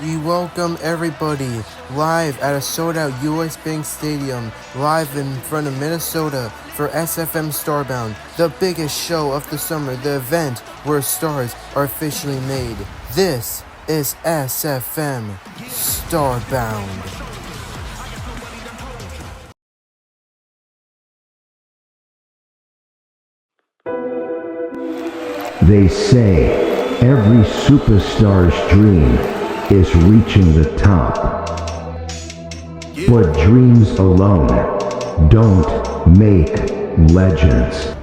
We welcome everybody live at a sold-out US Bank Stadium, live in front of Minnesota for SFM Starbound, the biggest show of the summer, the event where stars are officially made. This is SFM Starbound. They say every superstar's dream is reaching the top. But dreams alone don't make legends.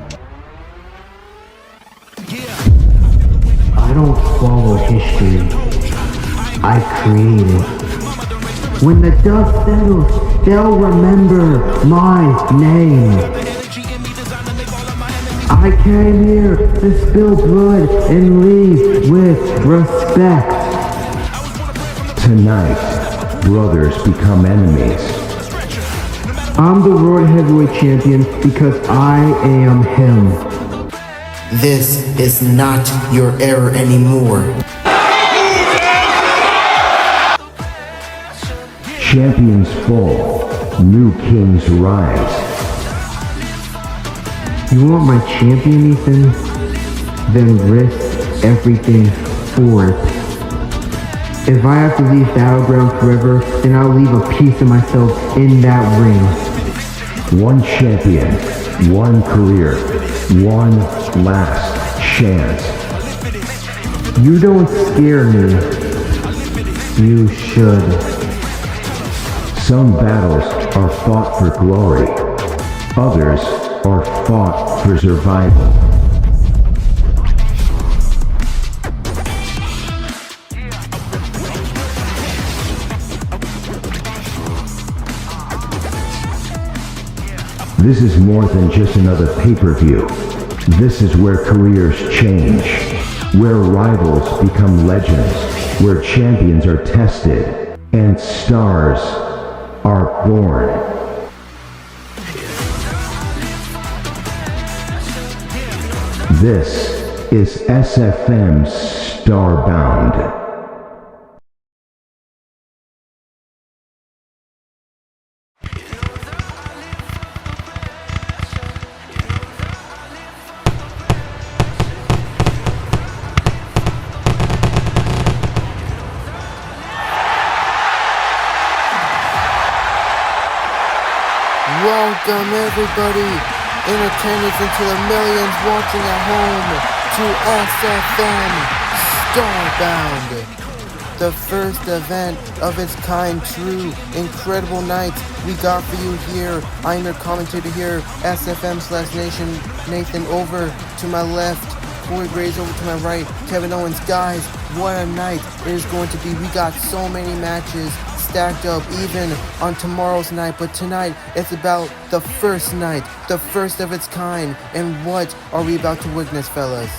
I don't follow history, I create it. When the dust settles, they'll remember my name. I came here to spill blood and leave with respect. Tonight, brothers become enemies. I'm the World Heavyweight Champion because I am him. This is not your era anymore. Champions fall, new kings rise. You want my champion, Ethan? Then risk everything for it. If I have to leave Battleground forever, then I'll leave a piece of myself in that ring. One champion, one career, one last chance. You don't scare me. You should. Some battles are fought for glory. Others are fought for survival. This is more than just another pay-per-view. This is where careers change, where rivals become legends, where champions are tested, and stars are born. This is SFM Starbound. Welcome everybody in attendance and to the millions watching at home to SFM Starbound, the first event of its kind, true, incredible night we got for you here. I'm your commentator here, SFM/Nation, Nathan over to my left, Corey Graves over to my right, Kevin Owens. Guys, what a night it is going to be. We got so many matches stacked up even on tomorrow's night, but tonight it's about the first night, the first of its kind. And what are we about to witness, fellas?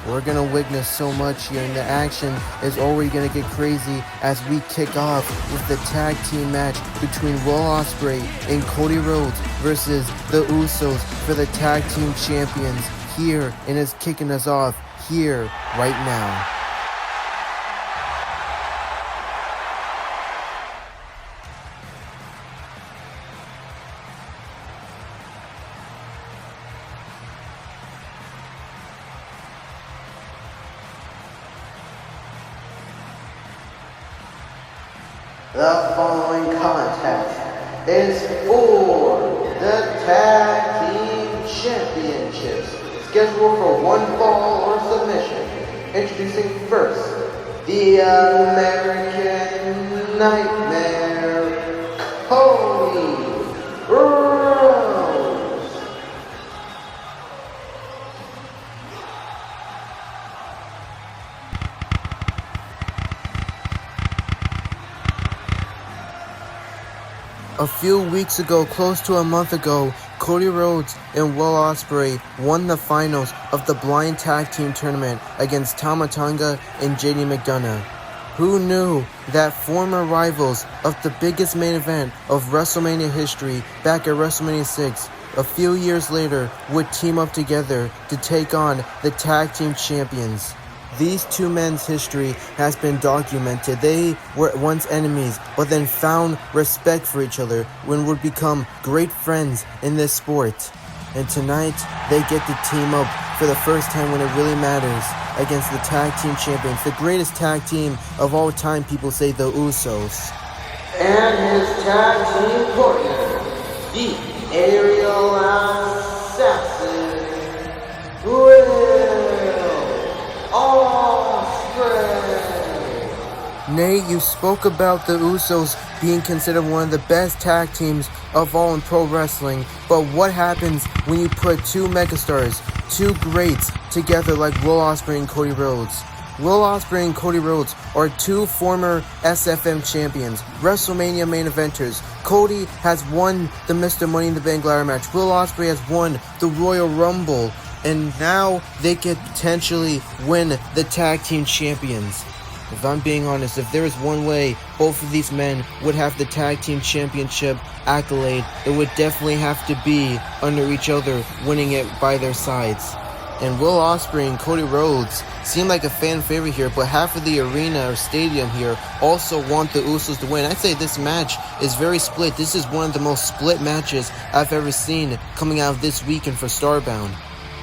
We're gonna witness so much here, and the action is already gonna get crazy as we kick off with the tag team match between Will Ospreay and Cody Rhodes versus the Usos for the tag team champions here, and it's kicking us off here right now. The following contest is for the Tag Team Championships, scheduled for one fall or submission. Introducing first, the American Nightmare, Cody Rhodes. A few weeks ago, close to a month ago, Cody Rhodes and Will Ospreay won the finals of the Blind Tag Team Tournament against Tama Tonga and JD McDonough. Who knew that former rivals of the biggest main event of WrestleMania history back at WrestleMania 6 a few years later would team up together to take on the Tag Team Champions? These two men's history has been documented. They were once enemies, but then found respect for each other and would become great friends in this sport. And tonight, they get to team up for the first time when it really matters against the tag team champions, the greatest tag team of all time, people say, the USOS. And his tag team partner, the aerial assassin, OSPREAY. Nate, you spoke about the USOS being considered one of the best tag teams of all in pro wrestling, but what happens when you put two megastars, two greats, together like Will Ospreay and Cody Rhodes? Will Ospreay and Cody Rhodes are two former SFM champions, WrestleMania main eventers. Cody has won the Mr. Money in the Bank ladder match. Will Ospreay has won the Royal Rumble, and now they could potentially win the tag team champions. If I'm being honest, if there is one way both of these men would have the tag team championship accolade, it would definitely have to be under each other, winning it by their sides. And Will Ospreay and Cody Rhodes seem like a fan favorite here, but half of the arena or stadium here also want the Usos to win. I'd say this match is very split. This is one of the most split matches I've ever seen coming out of this weekend for Starbound.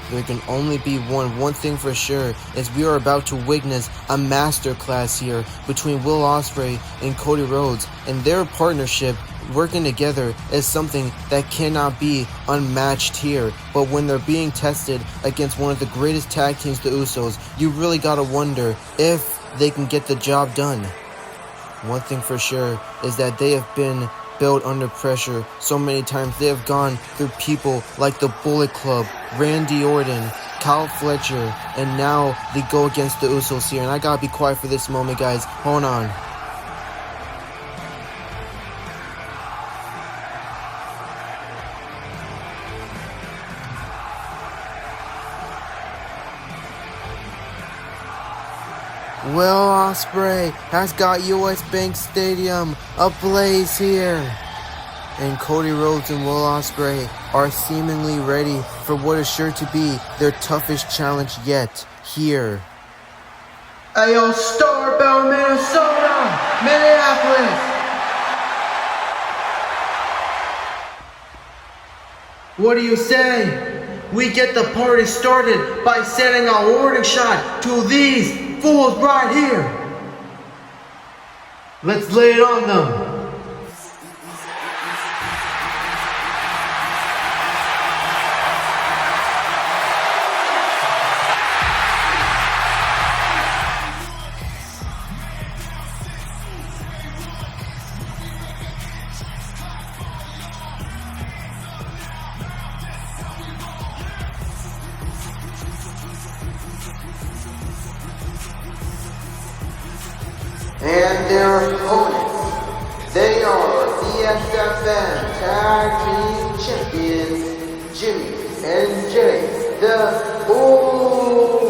There can only be one thing for sure, is we are about to witness a masterclass here between Will Ospreay and Cody Rhodes, and their partnership working together is something that cannot be unmatched here. But when they're being tested against one of the greatest tag teams, the Usos, you really gotta wonder if they can get the job done. One thing for sure is that they have been built under pressure so many times. They have gone through people like the Bullet Club, Randy Orton, Kyle Fletcher, and now they go against the Usos here. And I gotta be quiet for this moment, guys. Hold on. Will Ospreay has got US Bank Stadium ablaze here. And Cody Rhodes and Will Ospreay are seemingly ready for what is sure to be their toughest challenge yet here. Ayo, Starbound, Minneapolis. What do you say? We get the party started by sending a warning shot to these fools right here. Let's lay it on them. And their opponents, they are the SFM Tag Team Champions, Jimmy and Jay, the Usos.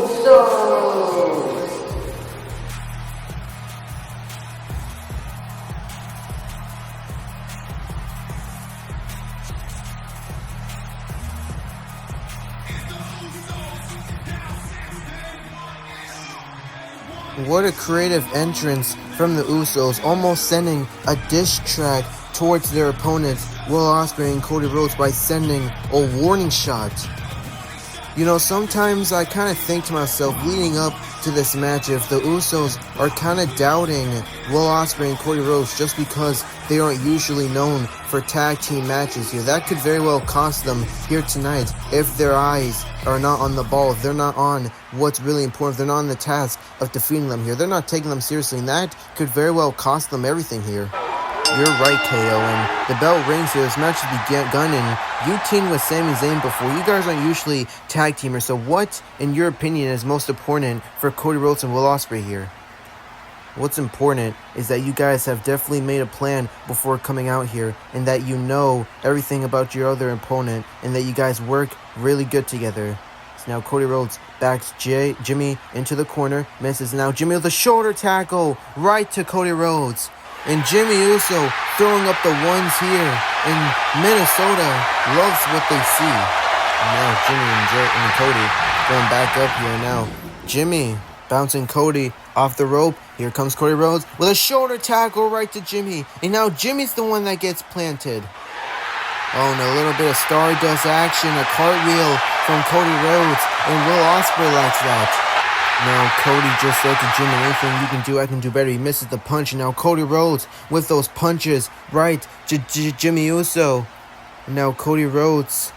What a creative entrance from the Usos, almost sending a diss track towards their opponents, Will Ospreay and Cody Rhodes, by sending a warning shot. You know, sometimes I kind of think to myself, leading up to this match, if the Usos are kind of doubting Will Ospreay and Cody Rhodes just because they aren't usually known for tag team matches here. That could very well cost them here tonight if their eyes are not on the ball, if they're not on what's really important, if they're not on the task of defeating them here. They're not taking them seriously, and that could very well cost them everything here. You're right, KO, and the bell rings here. This match has begun, and you teamed with Sami Zayn before. You guys aren't usually tag teamers, so what, in your opinion, is most important for Cody Rhodes and Will Ospreay here? What's important is that you guys have definitely made a plan before coming out here, and that you know everything about your other opponent, and that you guys work really good together. So now Cody Rhodes backs Jimmy into the corner, misses. Now Jimmy with a shoulder tackle right to Cody Rhodes. And Jimmy Uso throwing up the ones here. And Minnesota loves what they see. And now Jimmy and Cody going back up here. Now Jimmy Bouncing Cody off the rope. Here comes Cody Rhodes with a shoulder tackle right to Jimmy. And now Jimmy's the one that gets planted. Oh, and a little bit of Stardust action. A cartwheel from Cody Rhodes. And Will Ospreay likes that. Now Cody just said to Jimmy, anything you can do, I can do better. He misses the punch. And now Cody Rhodes with those punches right to Jimmy Uso. And now Cody Rhodes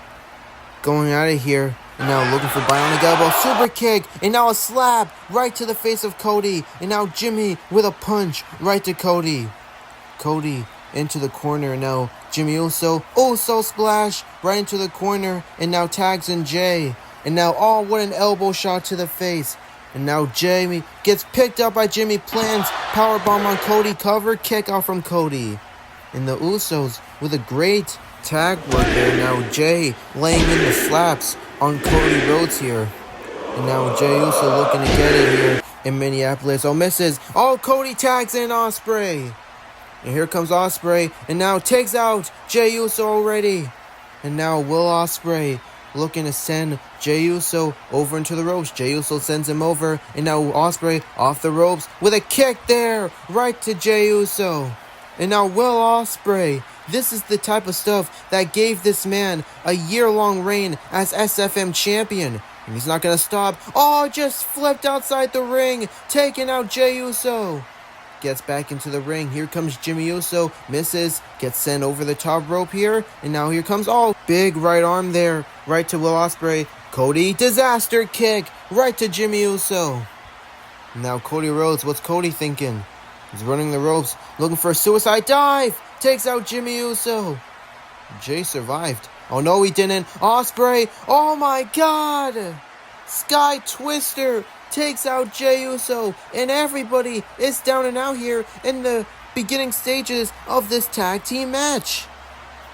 going out of here. And now looking for bionic elbow, super kick, and now a slap right to the face of Cody. And now Jimmy with a punch right to Cody. Cody into the corner, and now Jimmy Uso splash right into the corner, and now tags in Jay. And now, oh, what an elbow shot to the face. And now Jamie gets picked up by Jimmy, plants powerbomb on Cody, cover kick out from Cody. And the Usos with a great tag work there. Now Jay laying in the slaps on Cody Rhodes here. And now Jay Uso looking to get it here in Minneapolis. Oh, misses. Oh, Cody tags in Ospreay. And here comes Ospreay. And now takes out Jay Uso already. And now Will Ospreay looking to send Jay Uso over into the ropes. Jay Uso sends him over. And now Ospreay off the ropes with a kick there right to Jay Uso. And now Will Ospreay. This is the type of stuff that gave this man a year-long reign as SFM champion. And he's not going to stop. Oh, just flipped outside the ring. Taking out Jay Uso. Gets back into the ring. Here comes Jimmy Uso. Misses. Gets sent over the top rope here. And now here comes, oh, big right arm there. Right to Will Ospreay. Cody, disaster kick. Right to Jimmy Uso. Now Cody Rhodes. What's Cody thinking? He's running the ropes. Looking for a suicide dive. Takes out Jimmy Uso. Jay survived. Oh, no, he didn't. Ospreay. Oh, my God. Sky Twister takes out Jay Uso. And everybody is down and out here in the beginning stages of this tag team match.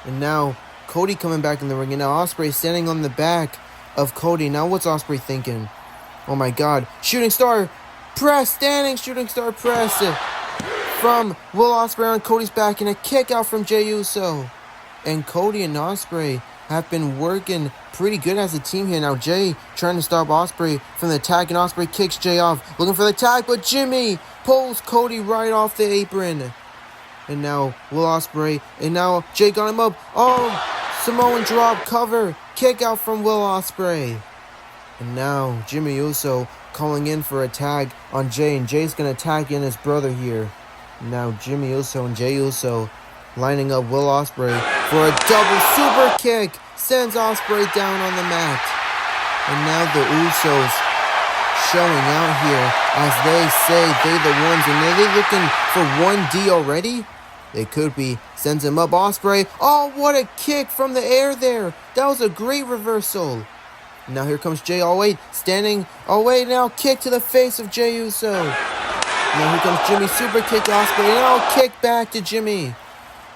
And now Cody coming back in the ring. And now Ospreay standing on the back of Cody. Now what's Ospreay thinking? Oh, my God. Shooting star press. Standing shooting star press. From Will Ospreay on Cody's back, and a kick out from Jay Uso. And Cody and Ospreay have been working pretty good as a team here. Now Jay trying to stop Ospreay from the tag, and Ospreay kicks Jay off, looking for the tag, but Jimmy pulls Cody right off the apron. And now Will Ospreay, and now Jay got him up. Oh, Samoan drop cover, kick out from Will Ospreay. And now Jimmy Uso calling in for a tag on Jay, and Jay's gonna tag in his brother here. Now Jimmy Uso and Jay Uso lining up Will Ospreay for a double super kick. Sends Ospreay down on the mat. And now the Usos showing out here as they say they the ones. And are they looking for 1D already? They could be. Sends him up. Ospreay. Oh, what a kick from the air there. That was a great reversal. Now here comes Jay. Oh, wait. Standing. Oh, wait. Now kick to the face of Jay Uso. Now here comes Jimmy, super kick Ospreay, and now kick back to Jimmy.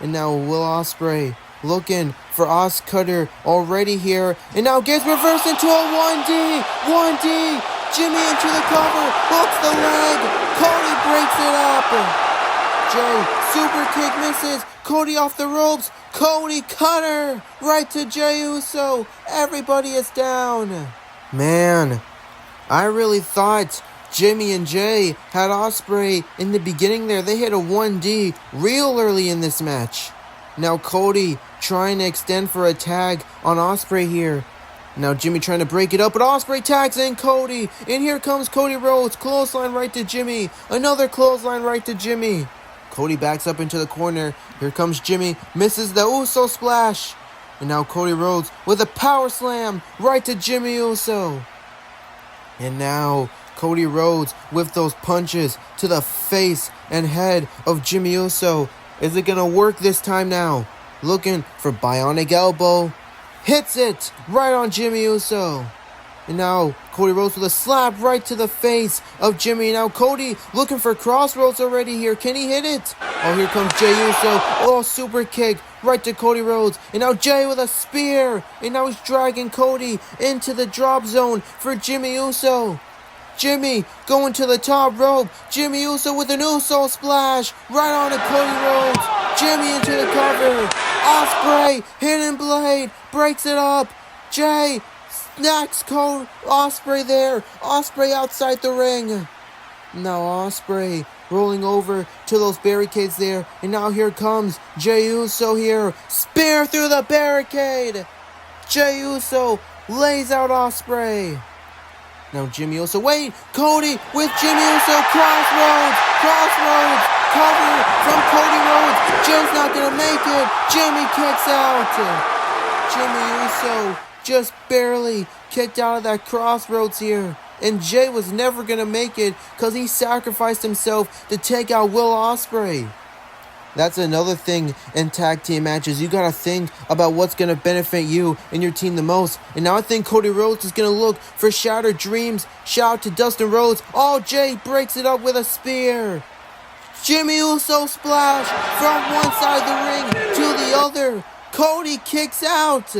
And now Will Ospreay looking for Os Cutter already here. And now gets reversed into a 1D. 1D. Jimmy into the cover. Hooks the leg. Cody breaks it up. Jay, super kick misses. Cody off the ropes. Cody Cutter. Right to Jay Uso. Everybody is down. Man, I really thought Jimmy and Jay had Ospreay in the beginning there. They hit a 1D real early in this match. Now Cody trying to extend for a tag on Ospreay here. Now Jimmy trying to break it up, but Ospreay tags in Cody. And here comes Cody Rhodes. Clothesline right to Jimmy. Another clothesline right to Jimmy. Cody backs up into the corner. Here comes Jimmy. Misses the Uso splash. And now Cody Rhodes with a power slam right to Jimmy Uso. And now Cody Rhodes with those punches to the face and head of Jimmy Uso. Is it going to work this time now? Looking for bionic elbow. Hits it right on Jimmy Uso. And now Cody Rhodes with a slap right to the face of Jimmy. Now Cody looking for crossroads already here. Can he hit it? Oh, here comes Jay Uso. Oh, super kick right to Cody Rhodes. And now Jay with a spear. And now he's dragging Cody into the drop zone for Jimmy Uso. Jimmy going to the top rope. Jimmy Uso with an Uso splash right on to Cody Rhodes. Jimmy into the cover. Ospreay, hidden blade, breaks it up. Jay snacks Ospreay there. Ospreay outside the ring. Now Osprey rolling over to those barricades there. And now here comes Jey Uso here. Spear through the barricade. Jey Uso lays out Osprey. Now Jimmy Uso, wait, Cody with Jimmy Uso, crossroads, cover from Cody Rhodes. Jey's not gonna make it. Jimmy kicks out. Jimmy Uso just barely kicked out of that crossroads here. And Jey was never gonna make it because he sacrificed himself to take out Will Ospreay. That's another thing in tag team matches. You gotta think about what's gonna benefit you and your team the most. And now I think Cody Rhodes is gonna look for shattered dreams. Shout out to Dustin Rhodes. Oh, Jey breaks it up with a spear. Jimmy Uso splash from one side of the ring to the other. Cody kicks out.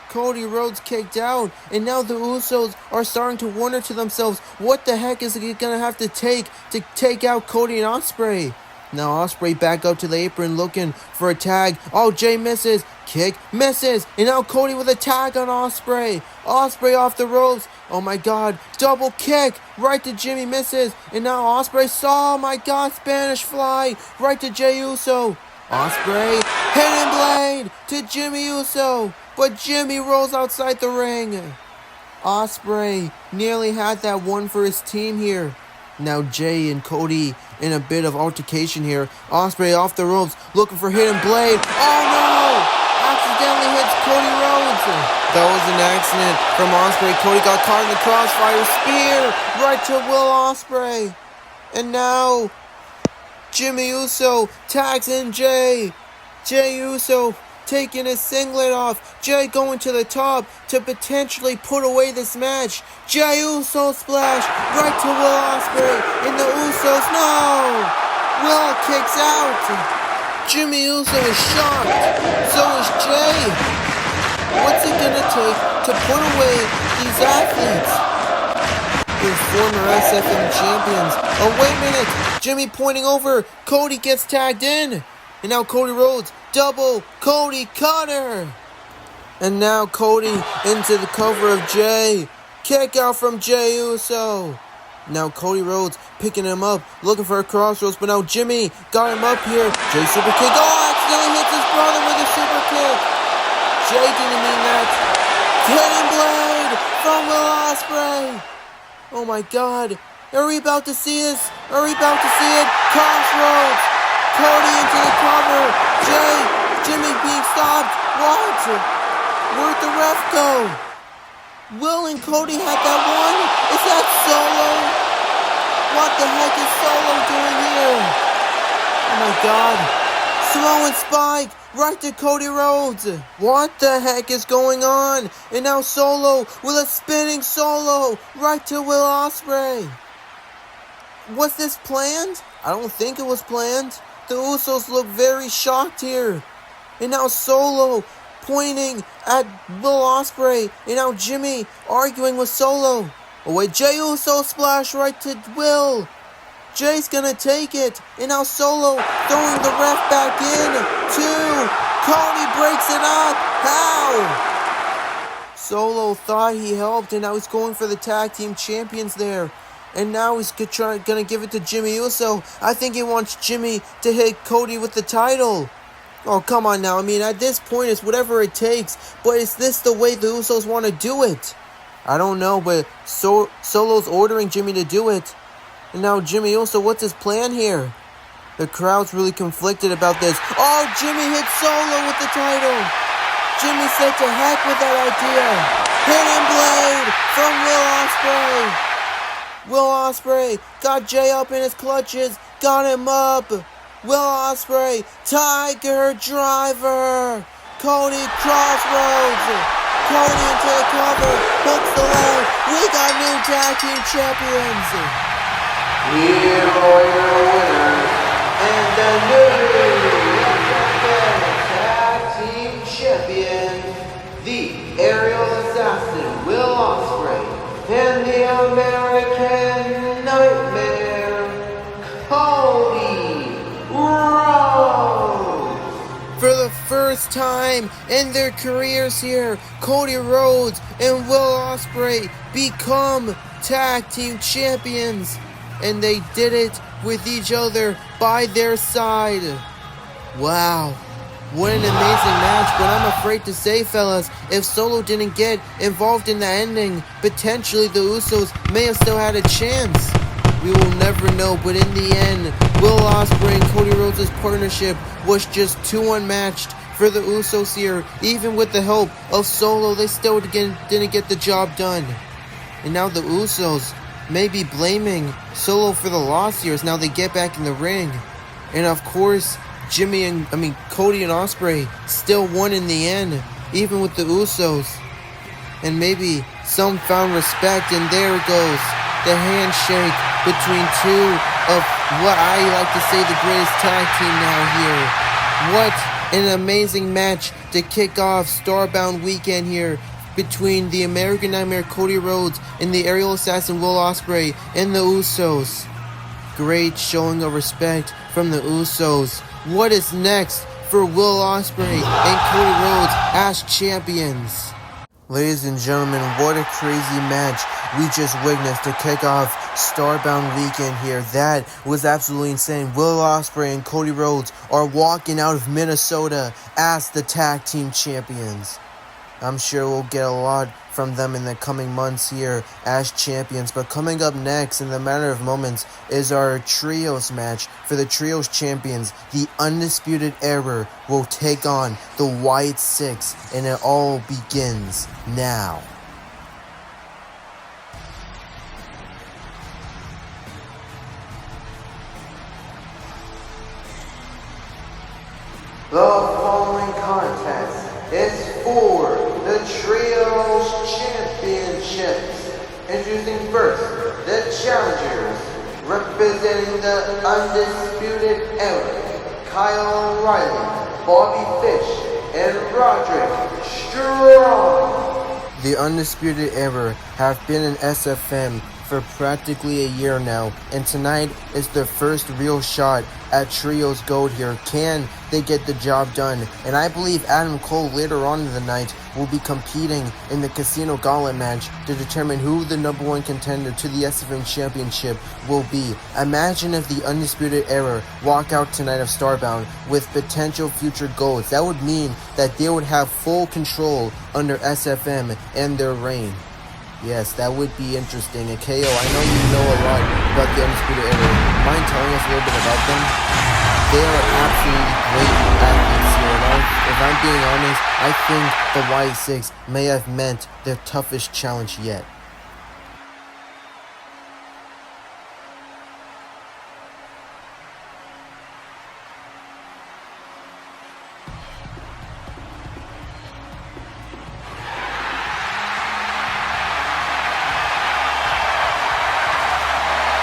Cody Rhodes kicked out, and now the Usos are starting to wonder to themselves, what the heck is it gonna have to take out Cody and Ospreay? Now Ospreay back up to the apron looking for a tag. Oh, Jey misses. Kick misses. And now Cody with a tag on Ospreay. Ospreay off the ropes. Oh my god. Double kick. Right to Jimmy, misses. And now Ospreay saw. Oh my god. Spanish fly. Right to Jey Uso. Ospreay. Hidden blade to Jimmy Uso. But Jimmy rolls outside the ring. Ospreay nearly had that one for his team here. Now Jey and Cody in a bit of altercation here. Ospreay off the ropes, looking for hidden blade. Oh no! Accidentally hits Cody Rhodes. That was an accident from Ospreay. Cody got caught in the crossfire. Spear right to Will Ospreay. And now Jimmy Uso tags in Jey. Jey Uso taking his singlet off. Jey going to the top to potentially put away this match. Jey Uso splash right to Will Ospreay. And the Usos, no! Will kicks out. Jimmy Uso is shocked. So is Jey. What's it gonna take to put away these athletes? They're former SFM champions. Oh, wait a minute. Jimmy pointing over. Cody gets tagged in. And now Cody Rhodes, double Cody Cutter. And now Cody into the cover of Jey. Kick out from Jey Uso. Now Cody Rhodes picking him up, looking for a crossroads, but now Jimmy got him up here. Jey super kick. Oh, accidentally hits his brother with a super kick. Jey didn't mean that. Hidden blade from Will Ospreay. Oh my god. Are we about to see this? Are we about to see it? Crossroads. Cody into the cover. Jimmy being stopped. What? Where'd the ref go? Will and Cody had that one? Is that Solo? What the heck is Solo doing here? Oh my god. Throwing spike right to Cody Rhodes. What the heck is going on? And now Solo with a spinning solo right to Will Ospreay. Was this planned? I don't think it was planned. The Usos look very shocked here. And now Solo pointing at Will Ospreay. And now Jimmy arguing with Solo. Oh wait, Jey Uso splash right to Will. Jey's gonna take it. And now Solo throwing the ref back in. 2. Cody breaks it up. How? Solo thought he helped, and now he's going for the tag team champions there. And now he's gonna give it to Jimmy Uso. I think he wants Jimmy to hit Cody with the title. Oh, come on now. I mean, at this point, it's whatever it takes. But is this the way the Usos want to do it? I don't know, but Solo's ordering Jimmy to do it. And now Jimmy Uso, what's his plan here? The crowd's really conflicted about this. Oh, Jimmy hits Solo with the title. Jimmy said to heck with that idea. Hidden blade from Will Ospreay. Will Ospreay got Jey up in his clutches, got him up. Will Ospreay, Tiger Driver. Cody crossroads. Cody into the cover, hooks the leg. We got new tag team champions. Here are your winners and the new tag team champion, the aerial assassin Will Ospreay. And the American Nightmare, Cody Rhodes. For the first time in their careers here, Cody Rhodes and Will Ospreay become tag team champions. and they did it with each other by their side. Wow. What an amazing match, but I'm afraid to say, fellas, if Solo didn't get involved in the ending, potentially the Usos may have still had a chance. We will never know, but in the end, Will Ospreay and Cody Rhodes' partnership was just too unmatched for the Usos here. Even with the help of Solo, they still didn't get the job done. And now the Usos may be blaming Solo for the loss here as now they get back in the ring. And of course, Cody and Ospreay still won in the end, even with the Usos. And maybe some found respect, and there it goes. The handshake between two of what I like to say the greatest tag team now here. What an amazing match to kick off Starbound weekend here between the American Nightmare Cody Rhodes and the Aerial Assassin Will Ospreay and the Usos. Great showing of respect from the Usos. What is next for Will Ospreay and Cody Rhodes as champions? Ladies and gentlemen, what a crazy match we just witnessed to kick off Starbound weekend here. That was absolutely insane. Will Ospreay and Cody Rhodes are walking out of Minnesota as the tag team champions. I'm sure we'll get a lot from them in the coming months here as champions. But coming up next in the matter of moments is our trios match. For the trios champions, the Undisputed Era will take on the WYATT 6, and it all begins now. The following contest is for the Trios Championships. Introducing first, the challengers, representing the Undisputed Era, Kyle O'Reilly, Bobby Fish, and Roderick Strong. The Undisputed Era have been in SFM for practically a year now, and tonight is their first real shot at Trios Gold here. Can they get the job done? And I believe Adam Cole later on in the night will be competing in the Casino Gauntlet match to determine who the number one contender to the SFM Championship will be. Imagine if the Undisputed Era walk out tonight of Starbound with potential future golds. That would mean that they would have full control under SFM and their reign. Yes, that would be interesting. And KO, I know you know a lot about the Undisputed Era. Mind telling us a little bit about them? They are absolutely great athletes here. And if I'm being honest, I think the WYATT 6 may have meant their toughest challenge yet.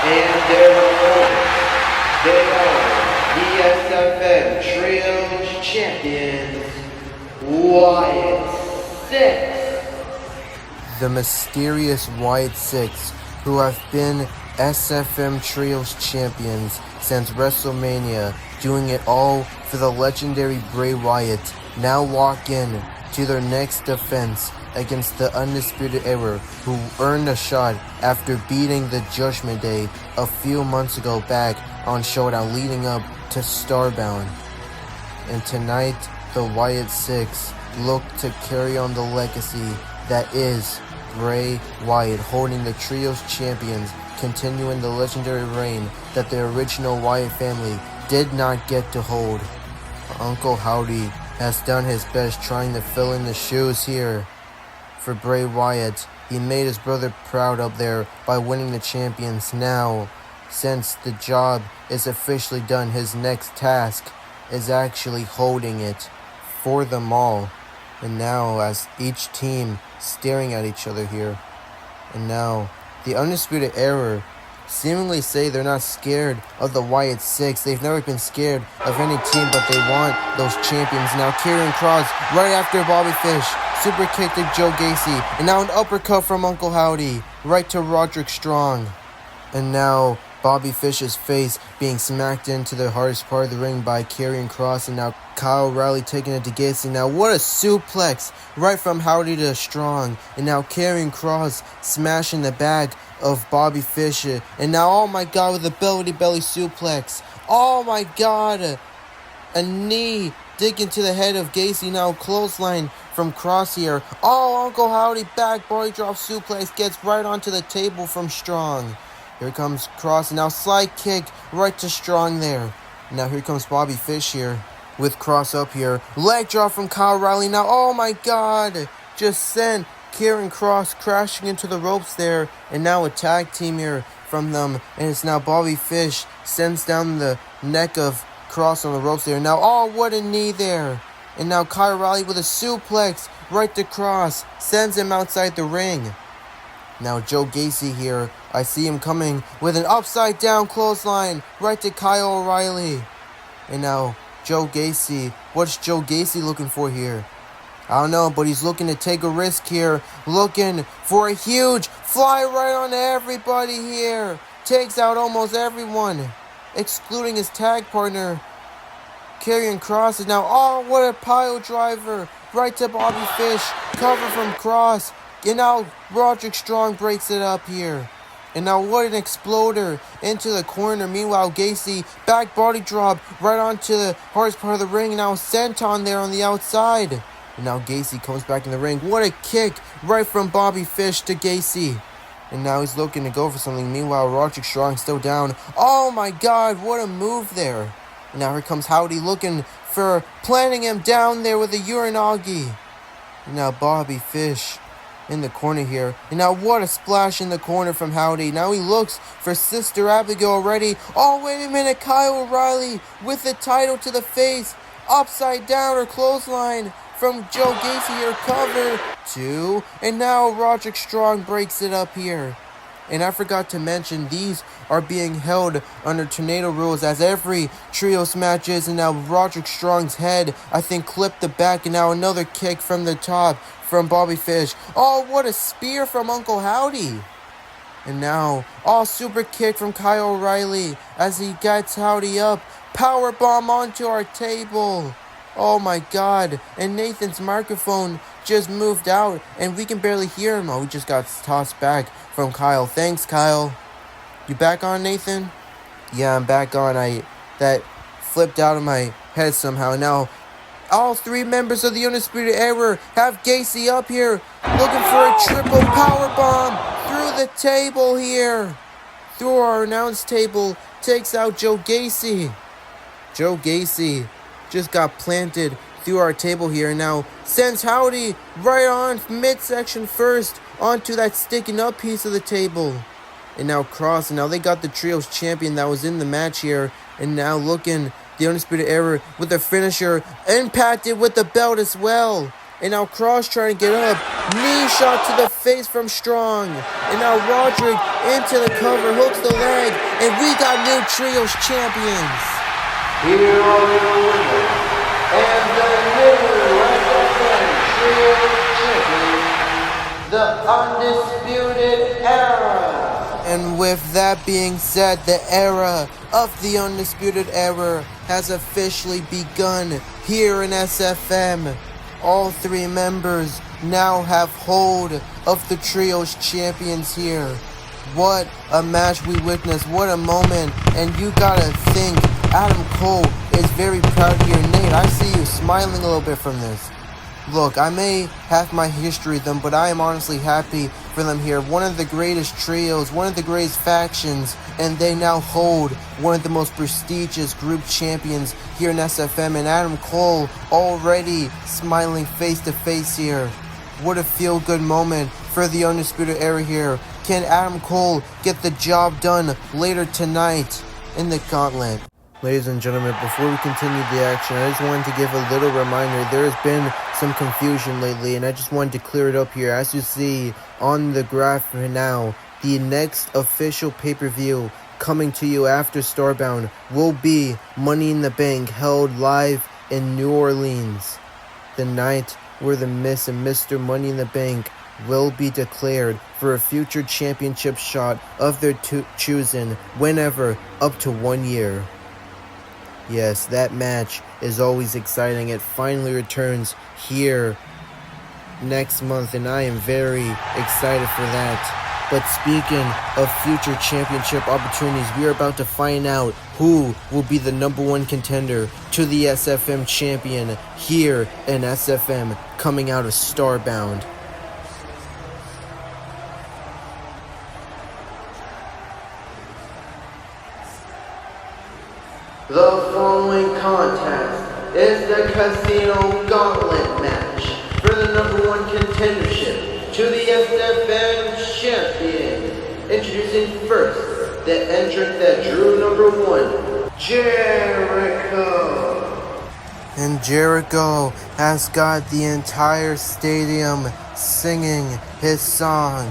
And their opponents, they are the SFM Trios Champions, WYATT 6. The mysterious WYATT 6, who have been SFM Trios champions since WrestleMania, doing it all for the legendary Bray Wyatt, now walk in to their next defense against the Undisputed Era, who earned a shot after beating the Judgment Day a few months ago back on Showdown leading up to Starbound. And tonight, the WYATT 6 look to carry on the legacy that is Bray Wyatt, holding the Trios champions, continuing the legendary reign that the original Wyatt family did not get to hold. Uncle Howdy has done his best trying to fill in the shoes here for Bray Wyatt. He made his brother proud up there by winning the champions. Now, since the job is officially done, his next task is actually holding it for them all. And now, as each team staring at each other here, and now the Undisputed Era seemingly say they're not scared of the WYATT 6. They've never been scared of any team, but they want those champions. Now Karrion Kross right after Bobby Fish. Super kick to Joe Gacy. And now an uppercut from Uncle Howdy right to Roderick Strong. And now Bobby Fish's face being smacked into the hardest part of the ring by Karrion Kross, and now Kyle O'Reilly taking it to Gacy. Now what a suplex right from Howdy to Strong, and now Karrion Kross smashing the back of Bobby Fish, and now oh my god with a belly suplex. Oh my god, a knee digging to the head of Gacy. Now clothesline from Kross here. Oh, Uncle Howdy back body drop suplex gets right onto the table from Strong. Here comes Kross, and now slide kick right to Strong there. Now here comes Bobby Fish here with Kross up here. Leg drop from Kyle O'Reilly. Now, oh my god, just sent Karrion Kross crashing into the ropes there. And now a tag team here from them. And it's now Bobby Fish sends down the neck of Kross on the ropes there. Now, oh, what a knee there. And now Kyle O'Reilly with a suplex right to Kross. Sends him outside the ring. Now Joe Gacy here, I see him coming with an upside down clothesline right to Kyle O'Reilly. And now Joe Gacy, what's Joe Gacy looking for here? I don't know, but he's looking to take a risk here. Looking for a huge fly right on everybody here. Takes out almost everyone, excluding his tag partner. Karrion Kross is now, oh, what a pile driver right to Bobby Fish. Cover from Kross. And now Roderick Strong breaks it up here. And now what an exploder into the corner. Meanwhile, Gacy back body drop right onto the hardest part of the ring. Now senton there on the outside. And now Gacy comes back in the ring. What a kick right from Bobby Fish to Gacy. And now he's looking to go for something. Meanwhile, Roderick Strong still down. Oh my god, what a move there. And now here comes Howdy looking for planting him down there with a Uranagi. And now Bobby Fish in the corner here. And now what a splash in the corner from Howdy. Now he looks for Sister Abigail already. Oh, wait a minute. Kyle O'Reilly with the title to the face. Upside down or clothesline from Joe Gacy here. Cover 2. And now Roderick Strong breaks it up here. And I forgot to mention, these are being held under tornado rules as every trios match is. And now Roderick Strong's head, I think, clipped the back. And now another kick from the top from Bobby Fish. Oh, what a spear from Uncle Howdy. And now, oh, super kick from Kyle O'Reilly as he gets Howdy up. Power bomb onto our table. Oh my god. And Nathan's microphone just moved out and we can barely hear him. Oh, we just got tossed back from Kyle. Thanks, Kyle. You back on, Nathan? Yeah, I'm back on. That flipped out of my head somehow. Now, all three members of the Undisputed Era have Gacy up here, looking for a triple power bomb through the table here. Through our announce table, takes out Joe Gacy. Joe Gacy just got planted through our table here. Now sends Howdy right on midsection first onto that sticking up piece of the table. And now Kross, and now they got the trios champion that was in the match here. And now looking, the Undisputed Era with the finisher, impacted with the belt as well. And now Kross trying to get up, knee shot to the face from Strong. And now Roderick into the cover, hooks the leg, and we got new trios champions. Here are your winners, and the new SFM Trio Champions, the Undisputed Era. And with that being said, the era of the Undisputed Era has officially begun here in SFM. All three members now have hold of the Trios Champions here. What a match we witnessed, what a moment, and you gotta think Adam Cole is very proud here. Nate, I see you smiling a little bit from this. Look, I may have my history with them, but I am honestly happy for them here. One of the greatest trios, one of the greatest factions, and they now hold one of the most prestigious group champions here in SFM. And Adam Cole already smiling face to face here. What a feel-good moment for the Undisputed Era here. Can Adam Cole get the job done later tonight in the Gauntlet? Ladies and gentlemen, before we continue the action, I just wanted to give a little reminder. There has been some confusion lately, and I just wanted to clear it up here. As you see on the graph right now, the next official pay-per-view coming to you after Starbound will be Money in the Bank, held live in New Orleans. The night where the Miss and Mr. Money in the Bank will be declared for a future championship shot of their choosing whenever up to 1 year. Yes, that match is always exciting. It finally returns here next month, and I am very excited for that. But speaking of future championship opportunities, we are about to find out who will be the #1 contender to the SFM champion here in SFM coming out of Starbound. The following contest is the Casino Gauntlet match for the #1 contendership to the SFM champion. Introducing first, the entrant that drew #1, Jericho. And Jericho has got the entire stadium singing his song.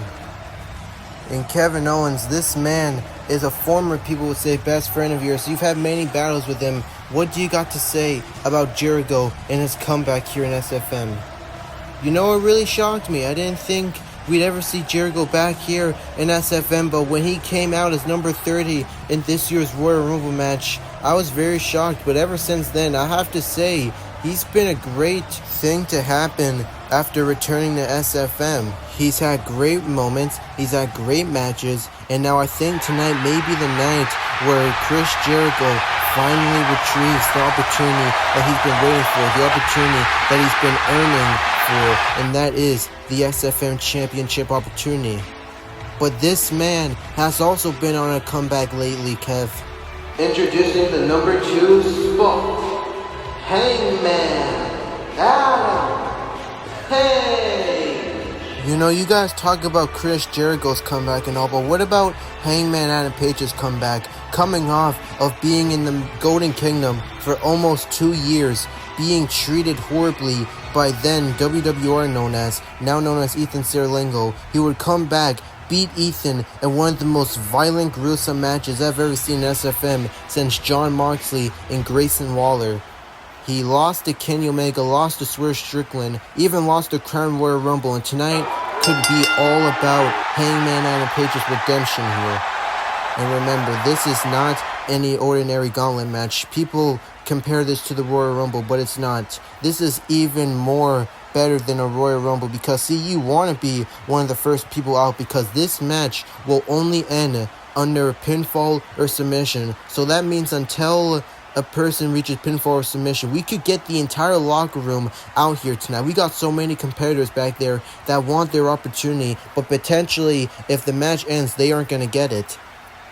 And Kevin Owens, this man is a former, people would say, best friend of yours. You've had many battles with him. What do you got to say about Jericho and his comeback here in SFM? You know, it really shocked me. I didn't think we'd ever see Jericho back here in SFM, but when he came out as number 30 in this year's Royal Rumble match, I was very shocked. But ever since then, I have to say, he's been a great thing to happen after returning to SFM. He's had great moments, he's had great matches, and now I think tonight may be the night where Chris Jericho finally retrieves the opportunity that he's been waiting for, the opportunity that he's been earning for, and that is the SFM Championship opportunity. But this man has also been on a comeback lately, Kev. Introducing the #2 spot, Hangman Adam Page. You know, you guys talk about Chris Jericho's comeback and all, but what about Hangman Adam Page's comeback? Coming off of being in the Golden Kingdom for almost 2 years, being treated horribly by then WWR now known as Ethan Serlingo, he would come back, beat Ethan in one of the most violent, gruesome matches I've ever seen in SFM since John Moxley and Grayson Waller. He lost to Kenny Omega, lost to SWERVE Strickland, even lost to Crown Royal Rumble, and tonight could be all about Hangman Adam Page's redemption here. And remember, this is not any ordinary gauntlet match. People compare this to the Royal Rumble, but it's not. This is even more better than a Royal Rumble because, see, you want to be one of the first people out because this match will only end under pinfall or submission. So that means until a person reaches pinfall or submission, we could get the entire locker room out here tonight. We got so many competitors back there that want their opportunity, but potentially if the match ends, they aren't going to get it.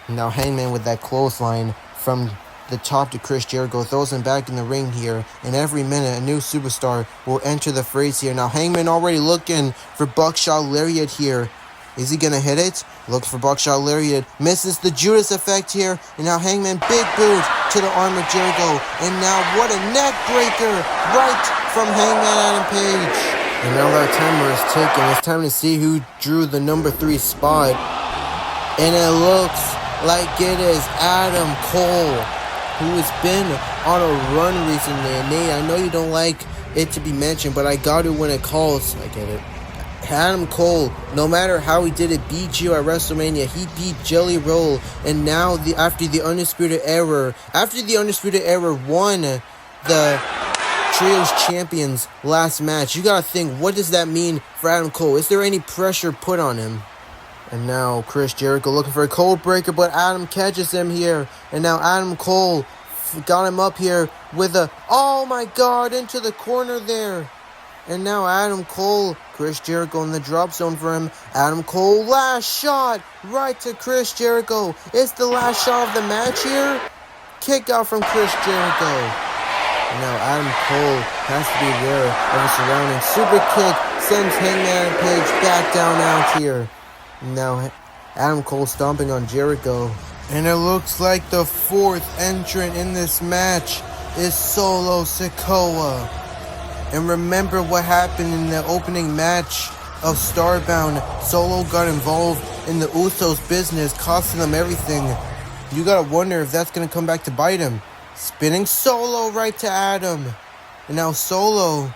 Now Hangman with that clothesline from the top to Chris Jericho throws him back in the ring here, and every minute a new superstar will enter the phrase here. Now Hangman already looking for Buckshot Lariat here. Is he gonna hit it? Looks for Buckshot Lariat, misses the Judas effect here, and now Hangman big boot to the arm of Jericho, and now what a neck breaker right from Hangman Adam Page. And now that timer is ticking, it's time to see who drew the #3 spot, and it looks like it is Adam Cole, who has been on a run recently. And Nate, I know you don't like it to be mentioned, but I got it when it calls. I get it. Adam Cole, no matter how he did it, beat you at WrestleMania. He beat Jelly Roll, and now after the Undisputed Era won the Trios Champions last match. You gotta think, what does that mean for Adam Cole? Is there any pressure put on him? And now Chris Jericho looking for a cold breaker, but Adam catches him here. And now Adam Cole got him up here with a, oh my god, into the corner there. And now Adam Cole, Chris Jericho in the drop zone for him. Adam Cole, last shot right to Chris Jericho. It's the last shot of the match here. Kick out from Chris Jericho. And now Adam Cole has to be aware of his surroundings. Super kick sends Hangman Page back down out here. Now Adam Cole stomping on Jericho. And it looks like the 4th entrant in this match is Solo Sikoa. And remember what happened in the opening match of Starbound. Solo got involved in the Usos business, costing them everything. You gotta wonder if that's gonna come back to bite him. Spinning Solo right to Adam. And now Solo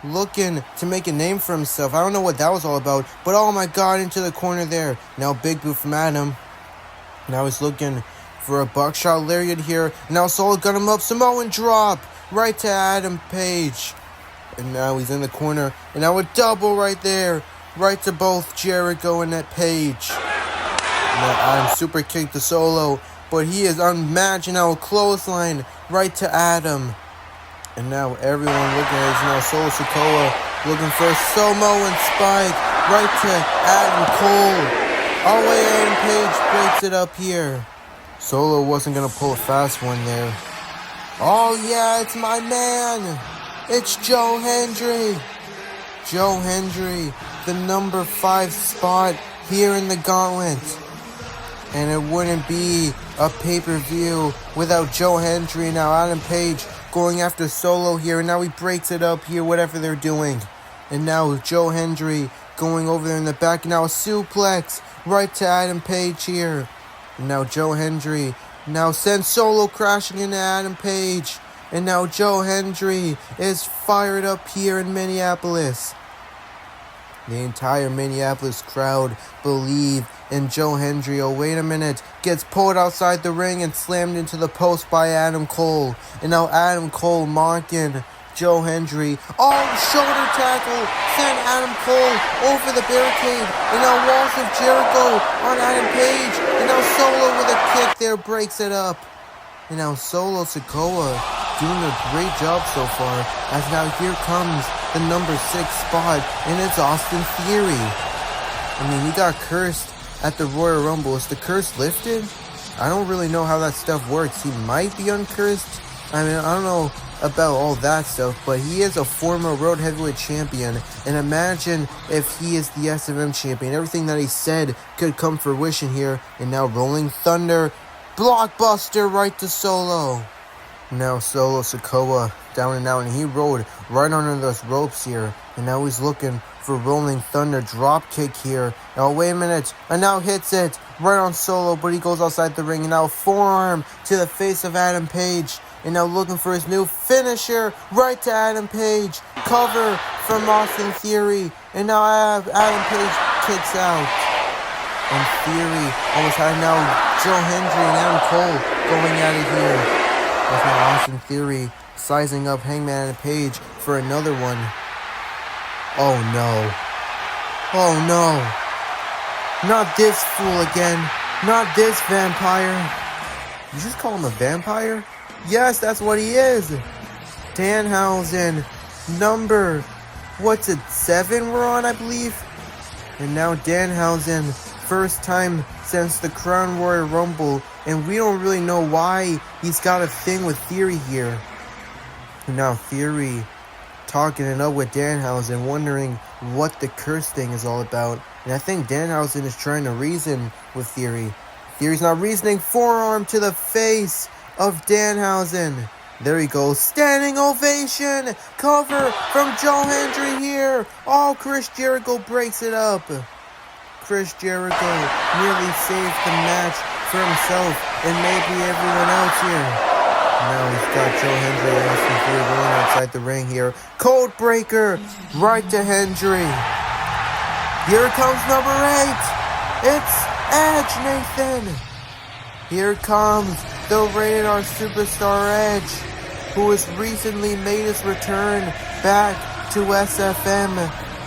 looking to make a name for himself. I don't know what that was all about, but oh my god, into the corner there. Now big boot from Adam. Now he's looking for a buckshot lariat here. Now Solo got him up. Samoan drop right to Adam Page. And now he's in the corner. And now a double right there. Right to both Jericho and that Page. Now Adam super kicked the Solo. But he is unmatched. And now a clothesline right to Adam. And now everyone looking at it. Now Solo Sikoa looking for a Samoan spike. Right to Adam Cole. All the way Adam Page breaks it up here. Solo wasn't going to pull a fast one there. Oh yeah, it's my man. It's Joe Hendry. Joe Hendry, the number 5 spot here in the Gauntlet. And it wouldn't be a pay-per-view without Joe Hendry. Now Adam Page going after Solo here. And now he breaks it up here, whatever they're doing. And now Joe Hendry going over there in the back. Now a suplex right to Adam Page here. And now Joe Hendry now sends Solo crashing into Adam Page. And now Joe Hendry is fired up here in Minneapolis. The entire Minneapolis crowd believe in Joe Hendry. Oh, wait a minute. Gets pulled outside the ring and slammed into the post by Adam Cole. And now Adam Cole mocking Joe Hendry. Oh, shoulder tackle. Send Adam Cole over the barricade. And now Walls of Jericho on Adam Page. And now Solo with a kick there breaks it up. And now Solo Sikoa doing a great job so far. As now here comes the number 6 spot. And it's Austin Theory. I mean, he got cursed at the Royal Rumble. Is the curse lifted? I don't really know how that stuff works. He might be uncursed. I mean, I don't know about all that stuff, but he is a former World Heavyweight Champion, and imagine if he is the SFM Champion. Everything that he said could come fruition here. And now Rolling Thunder, blockbuster right to Solo. Now Solo Sikoa down and out, and he rolled right under those ropes here. And now he's looking for Rolling Thunder drop kick here. Now wait a minute, and now hits it right on Solo, but he goes outside the ring. And now forearm to the face of Adam Page. And now looking for his new finisher right to Adam Page. Cover from Austin Theory. And now Adam Page kicks out. And Theory almost had now Joe Hendry and Adam Cole going at it here. With now Austin Theory sizing up Hangman and Page for another one. Oh no. Oh no. Not this fool again. Not this vampire. You just call him a vampire? Yes, that's what he is. Danhausen, number, 7 we're on, I believe? And now Danhausen, first time since the Crown Royal Rumble, and we don't really know why he's got a thing with Theory here. And now Theory talking it up with Danhausen, wondering what the curse thing is all about. And I think Danhausen is trying to reason with Theory. Theory's not reasoning. Forearm to the face of Danhausen. There he goes. Standing ovation. Cover from Joe Hendry here. Oh, Chris Jericho breaks it up. Chris Jericho nearly saved the match for himself and maybe everyone else here. Now he's got Joe Hendry and Austin Theory rolling outside the ring here. Code breaker right to Hendry. Here comes number 8. It's Edge, Nathan. Here comes the Rated R Superstar Edge, who has recently made his return back to SFM,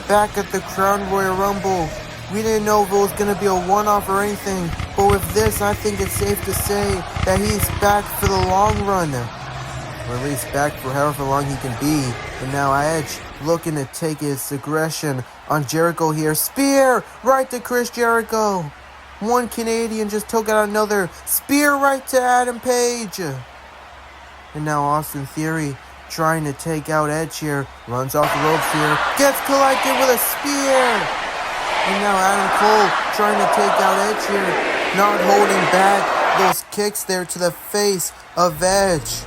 back at the Crown Royal Rumble. We didn't know if it was going to be a one-off or anything, but with this, I think it's safe to say that he's back for the long run. Or at least back for however long he can be. And now Edge looking to take his aggression on Jericho here. Spear right to Chris Jericho. One Canadian just took out another. Spear right to Adam Page. And now Austin Theory trying to take out Edge here. Runs off the ropes here. Gets collected with a spear. And now Adam Cole trying to take out Edge here. Not holding back those kicks there to the face of Edge.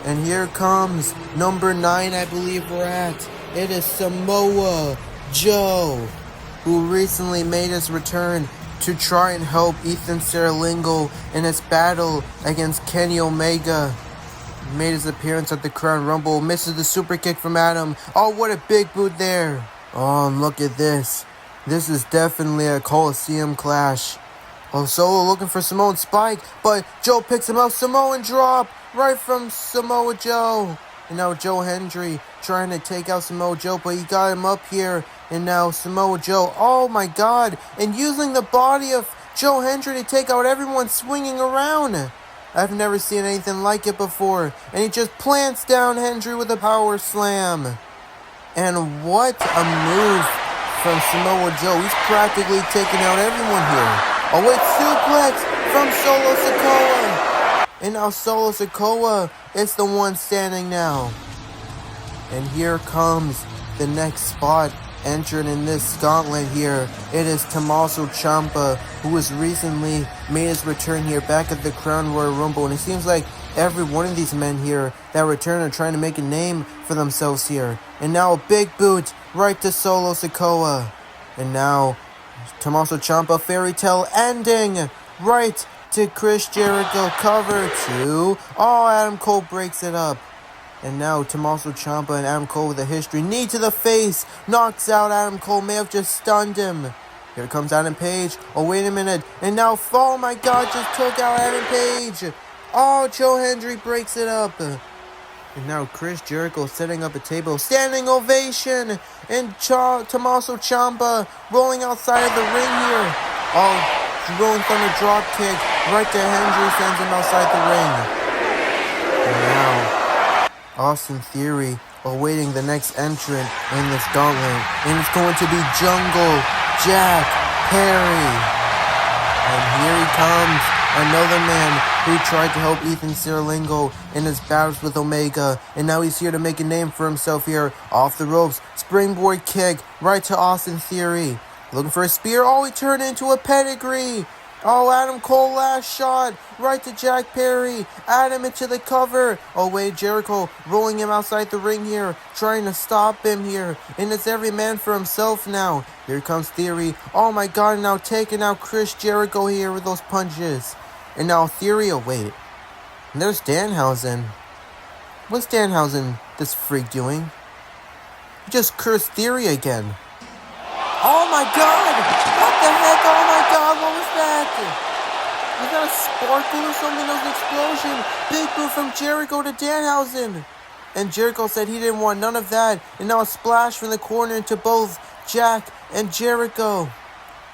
And here comes number 9, I believe we're at. It is Samoa Joe, who recently made his return to try and help Ethan Serlingo in his battle against Kenny Omega. made his appearance at the Crown Rumble, misses the super kick from Adam. Oh, what a big boot there. Oh, and look at this. This is definitely a Coliseum clash. Oh, Solo looking for Samoan Spike, but Joe picks him up. Samoan drop right from Samoa Joe. And now Joe Hendry trying to take out Samoa Joe, but he got him up here. And now Samoa Joe, oh my god, and using the body of Joe Hendry to take out everyone swinging around. I've never seen anything like it before. And he just plants down Hendry with a power slam. And what a move from Samoa Joe. He's practically taking out everyone here. Oh wait, suplex from Solo Sikoa. And now Solo Sikoa is the one standing now. And here comes the next spot entered in this gauntlet here. It is Tommaso Ciampa, who has recently made his return here back at the Crown Royal Rumble. And it seems like every one of these men here that return are trying to make a name for themselves here. And now a big boot right to Solo Sikoa. And now Tommaso Ciampa fairy tale ending right to Chris Jericho. Cover 2. Oh, Adam Cole breaks it up. And now Tommaso Ciampa and Adam Cole with a history. Knee to the face. Knocks out Adam Cole. May have just stunned him. Here comes Adam Page. Oh, wait a minute. And now, oh my god, just took out Adam Page. Oh, Joe Hendry breaks it up. And now Chris Jericho setting up a table. Standing ovation. And Tommaso Ciampa rolling outside of the ring here. Oh, Rolling Thunder drop kick right to Hendry, sends him outside the ring. And now Austin Theory awaiting the next entrant in this gauntlet. And it's going to be Jungle Jack Perry. And here he comes. Another man who tried to help Ethan Serlingo in his battles with Omega. And now he's here to make a name for himself here. Off the ropes. Springboard kick right to Austin Theory. Looking for a spear. Oh, he turned into a pedigree. Oh, Adam Cole last shot. Right to Jack Perry. Adam into the cover. Oh, wait, Jericho rolling him outside the ring here. Trying to stop him here. And it's every man for himself now. Here comes Theory. Oh, my God. Now taking out Chris Jericho here with those punches. And now Theory, oh, wait. And there's Danhausen. What's Danhausen, this freak, doing? He just cursed Theory again. Oh my god! What the heck? Oh my god, what was that? Was that a sparkle or something? That was an explosion. Big boot from Jericho to Danhausen. And Jericho said he didn't want none of that. And now a splash from the corner into both Jack and Jericho.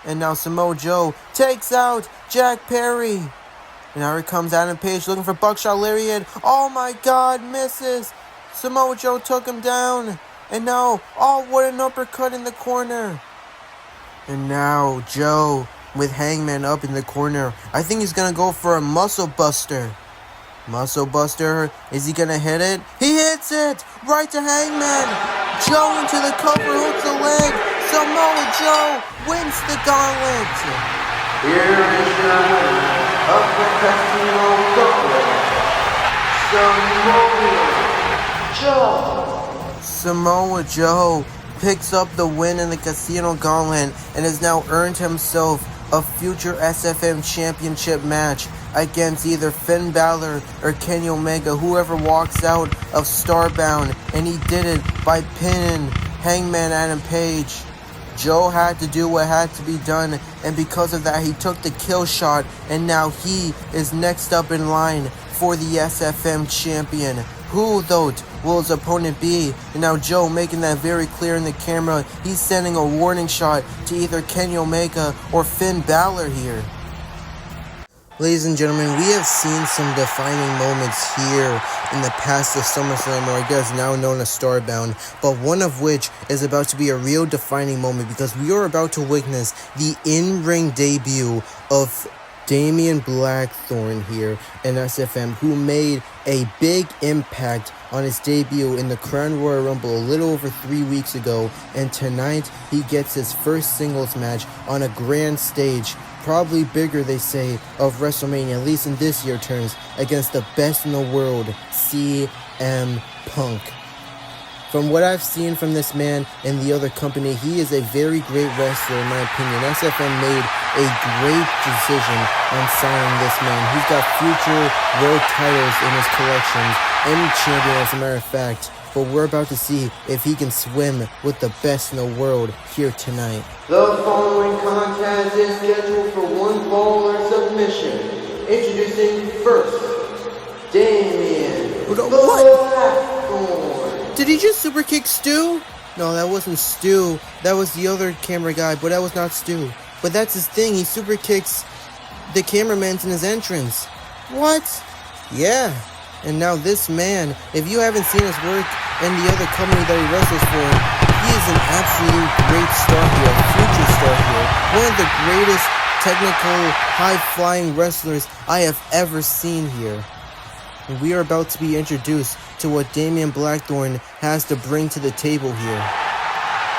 And now Samoa Joe takes out Jack Perry. And now here comes Adam Page looking for Buckshot Lariat. Oh my god, misses. Samoa Joe took him down. And now, oh, what an uppercut in the corner. And now Joe with Hangman up in the corner. I think he's going to go for a muscle buster. Muscle buster. Is he going to hit it? He hits it! Right to Hangman. Joe into the cover, hooks a leg. Samoa Joe wins the gauntlet. Here is your winner of the Casino Gauntlet, Samoa Joe. Samoa Joe picks up the win in the Casino Gauntlet and has now earned himself a future SFM championship match against either Finn Balor or Kenny Omega, whoever walks out of Starbound, and he did it by pinning Hangman Adam Page. Joe had to do what had to be done, and because of that he took the kill shot, and now he is next up in line for the SFM champion. Who, though, will his opponent be? And now Joe making that very clear in the camera. He's sending a warning shot to either Kenny Omega or Finn Balor here. Ladies and gentlemen, we have seen some defining moments here in the past of SummerSlam, or I guess now known as Starbound, but one of which is about to be a real defining moment because we are about to witness the in-ring debut of Damien Blackthorn here in SFM, who made a big impact on his debut in the Crown Royal Rumble a little over 3 weeks ago, and tonight he gets his first singles match on a grand stage, probably bigger, they say, of WrestleMania, at least in this year terms, against the best in the world, CM Punk. From what I've seen from this man and the other company, he is a very great wrestler in my opinion. SFM made a great decision on signing this man. He's got future world titles in his collections, any champion as a matter of fact. But we're about to see if he can swim with the best in the world here tonight. The following contest is scheduled for one fall or submission. Introducing first, Damien, the Blackthorn. Did he just super kick Stu? No, that wasn't Stu. That was the other camera guy, but that was not Stu. But that's his thing. He super kicks the cameraman in his entrance. What? Yeah. And now this man, if you haven't seen his work and the other company that he wrestles for, he is an absolute great star here, a future star here. One of the greatest technical, high-flying wrestlers I have ever seen here. And we are about to be introduced to what Damien Blackthorn has to bring to the table here.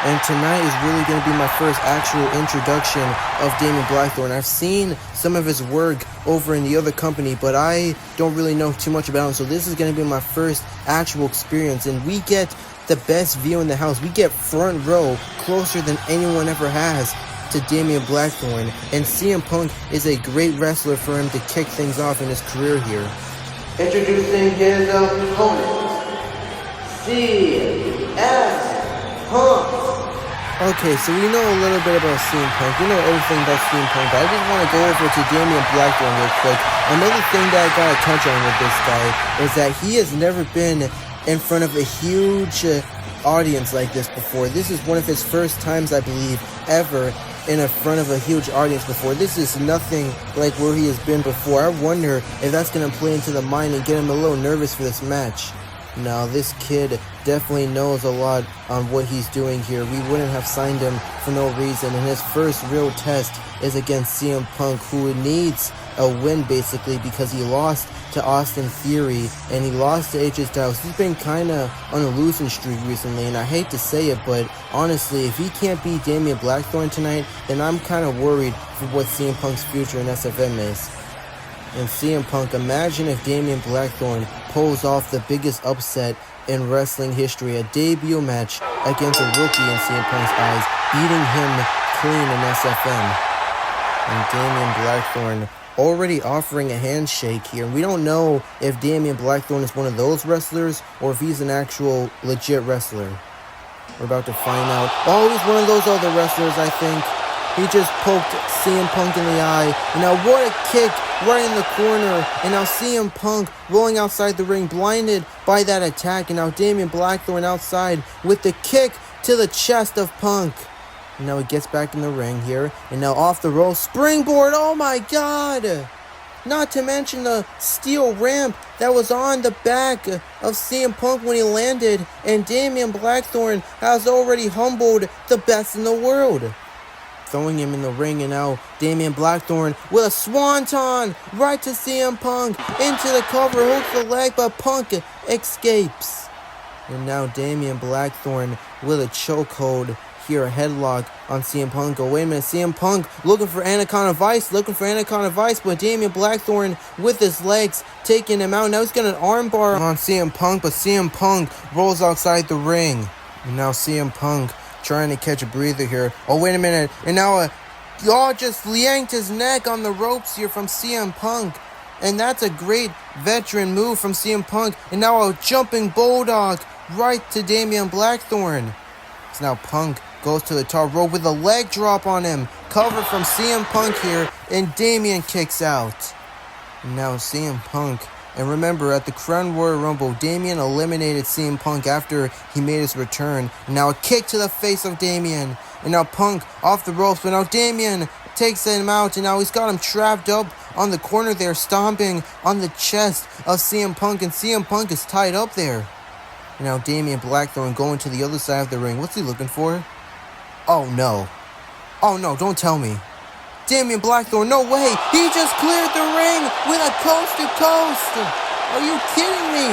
And tonight is really going to be my first actual introduction of Damien Blackthorn. I've seen some of his work over in the other company, but I don't really know too much about him. So this is going to be my first actual experience. And we get the best view in the house. We get front row, closer than anyone ever has, to Damien Blackthorn. And CM Punk is a great wrestler for him to kick things off in his career here. Introducing his opponent, CM Punk. Okay, so we know a little bit about CM Punk. We know everything about CM Punk, but I just want to go over to Damien Blackthorn real quick. Another thing that I gotta touch on with this guy is that he has never been in front of a huge audience like this before. This is one of his first times, I believe, ever in front of a huge audience before. This is nothing like where he has been before. I wonder if that's gonna play into the mind and get him a little nervous for this match. Now, this kid definitely knows a lot on what he's doing here. We wouldn't have signed him for no reason. And his first real test is against CM Punk, who needs a win, basically, because he lost to Austin Theory and he lost to AJ Styles. He's been kind of on a losing streak recently, and I hate to say it, but honestly, if he can't beat Damien Blackthorn tonight, then I'm kind of worried for what CM Punk's future in SFM is. And CM Punk, imagine if Damien Blackthorn pulls off the biggest upset in wrestling history, a debut match against a rookie in CM Punk's eyes, beating him clean in SFM. And Damien Blackthorn already offering a handshake here. We don't know if Damien Blackthorn is one of those wrestlers or if he's an actual legit wrestler. We're about to find out. Oh, he's one of those other wrestlers, I think. He just poked CM Punk in the eye. And now what a kick right in the corner. And now CM Punk rolling outside the ring, blinded by that attack. And now Damien Blackthorn outside with the kick to the chest of Punk. And now he gets back in the ring here. And now off the roll, springboard. Oh my God. Not to mention the steel ramp that was on the back of CM Punk when he landed. And Damien Blackthorn has already humbled the best in the world. Throwing him in the ring, and now Damien Blackthorn with a swanton right to CM Punk into the cover, hooks the leg, but Punk escapes. And now Damien Blackthorn with a chokehold here, a headlock on CM Punk. Oh, wait a minute, CM Punk looking for Anaconda Vice, but Damien Blackthorn with his legs taking him out. Now he's got an armbar on CM Punk, but CM Punk rolls outside the ring. And now CM Punk trying to catch a breather here. Oh, wait a minute. And now just yanked his neck on the ropes here from CM Punk. And that's a great veteran move from CM Punk. And now a jumping bulldog right to Damien Blackthorn. So now Punk goes to the top rope with a leg drop on him. Cover from CM Punk here. And Damien kicks out. And now CM Punk. And remember, at the Crown Royal Rumble, Damien eliminated CM Punk after he made his return. And now a kick to the face of Damien. And now Punk off the ropes, but now Damien takes him out. And now he's got him trapped up on the corner there, stomping on the chest of CM Punk. And CM Punk is tied up there. And now Damien Blackthorn going to the other side of the ring. What's he looking for? Oh no. Oh no, don't tell me. Damien Blackthorn, no way! He just cleared the ring with a coast-to-coast! Are you kidding me?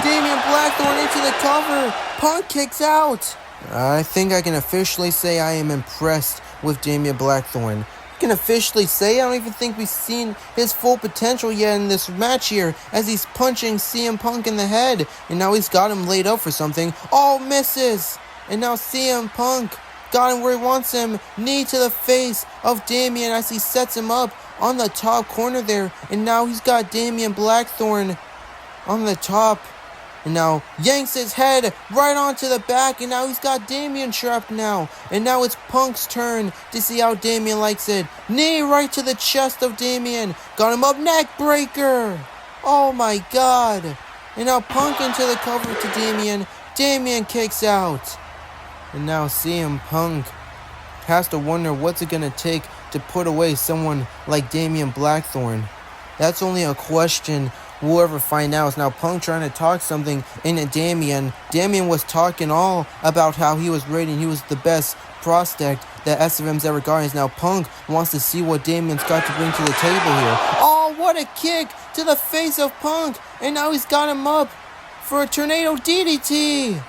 Damien Blackthorn into the cover. Punk kicks out. I think I can officially say I am impressed with Damien Blackthorn. I can officially say I don't even think we've seen his full potential yet in this match here, as he's punching CM Punk in the head. And now he's got him laid up for something. Oh, misses! And now CM Punk Got him where he wants him. Knee to the face of Damien as he sets him up on the top corner there. And now he's got Damien Blackthorn on the top. And now yanks his head right onto the back. And now he's got Damien trapped now. And now it's Punk's turn to see how Damien likes it. Knee right to the chest of Damien. Got him up, neck breaker. Oh my god. And now Punk into the cover to Damien. Damien kicks out. And now CM Punk has to wonder what's it going to take to put away someone like Damien Blackthorn. That's only a question we'll ever find out. It's now Punk trying to talk something into Damien. Damien was talking all about how he was rated. He was the best prospect that SFM's ever gotten. Now Punk wants to see what Damien's got to bring to the table here. Oh, what a kick to the face of Punk. And now he's got him up for a tornado DDT.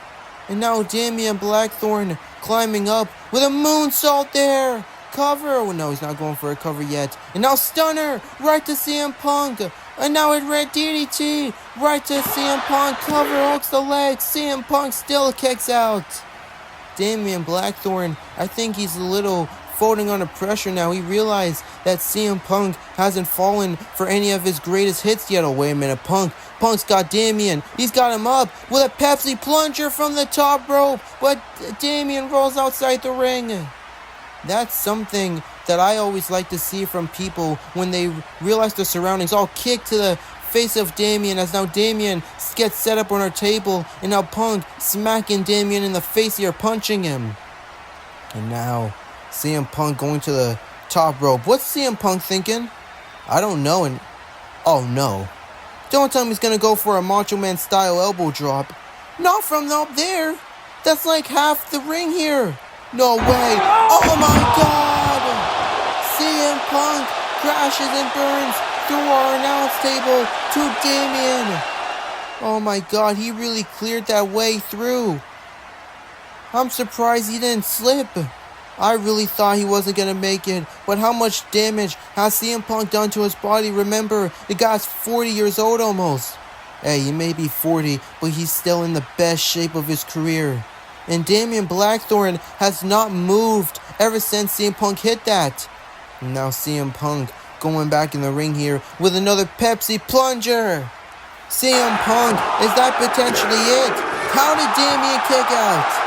And now Damien Blackthorn climbing up with a moonsault there. Cover. Oh, no, he's not going for a cover yet. And now stunner right to CM Punk. And now it red DDT right to CM Punk. Cover, hooks the leg. CM Punk still kicks out. Damien Blackthorn, I think he's a little folding under pressure now. He realized that CM Punk hasn't fallen for any of his greatest hits yet. Oh, wait a minute. Punk's got Damien. He's got him up with a Pepsi plunger from the top rope. But Damien rolls outside the ring. That's something that I always like to see from people when they realize their surroundings. All kick to the face of Damien as now Damien gets set up on our table. And now Punk smacking Damien in the face here, punching him. And now CM Punk going to the top rope. What's CM Punk thinking? I don't know. And oh no. Don't tell me he's going to go for a Macho Man style elbow drop. Not from up there. That's like half the ring here. No way. Oh my god. CM Punk crashes and burns through our announce table to Damien. Oh my god, he really cleared that way through. I'm surprised he didn't slip. I really thought he wasn't going to make it. But how much damage has CM Punk done to his body? Remember, the guy's 40 years old almost. Hey, he may be 40, but he's still in the best shape of his career. And Damien Blackthorn has not moved ever since CM Punk hit that. And now CM Punk going back in the ring here with another Pepsi plunger. CM Punk, is that potentially it? How did Damien kick out?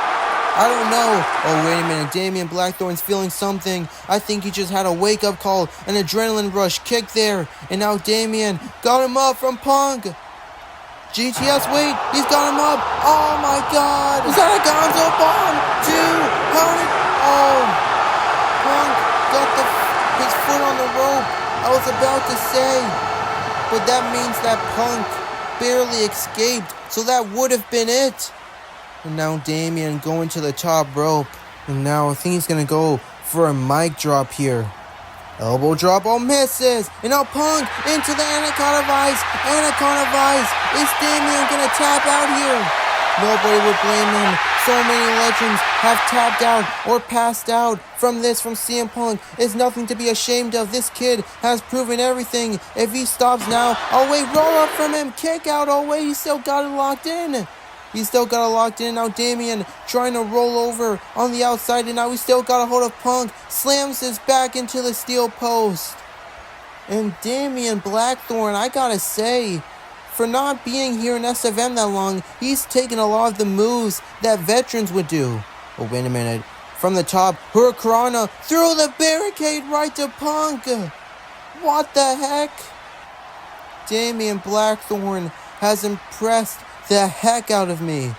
I don't know. Oh, wait a minute. Damien Blackthorn's feeling something. I think he just had a wake-up call, an adrenaline rush kick there. And now Damien got him up from Punk. GTS, wait, he's got him up. Oh my god. Is that a Gonzo bomb? How did... Oh. Punk got his foot on the rope. I was about to say. But that means that Punk barely escaped. So that would have been it. And now Damien going to the top rope. And now I think he's going to go for a mic drop here. Elbow drop, oh, misses. And now Punk into the Anaconda Vice. Anaconda Vice. Is Damien going to tap out here? Nobody would blame him. So many legends have tapped out or passed out from CM Punk. It's nothing to be ashamed of. This kid has proven everything. If he stops now, oh wait, roll up from him. Kick out, oh wait, he still got it locked in. Now Damien trying to roll over on the outside. And now he still got a hold of Punk. Slams his back into the steel post. And Damien Blackthorn, I gotta say, for not being here in SFM that long, he's taken a lot of the moves that veterans would do. Oh, wait a minute. From the top, Hurricanrana through the barricade right to Punk. What the heck? Damien Blackthorn has impressed the heck out of me.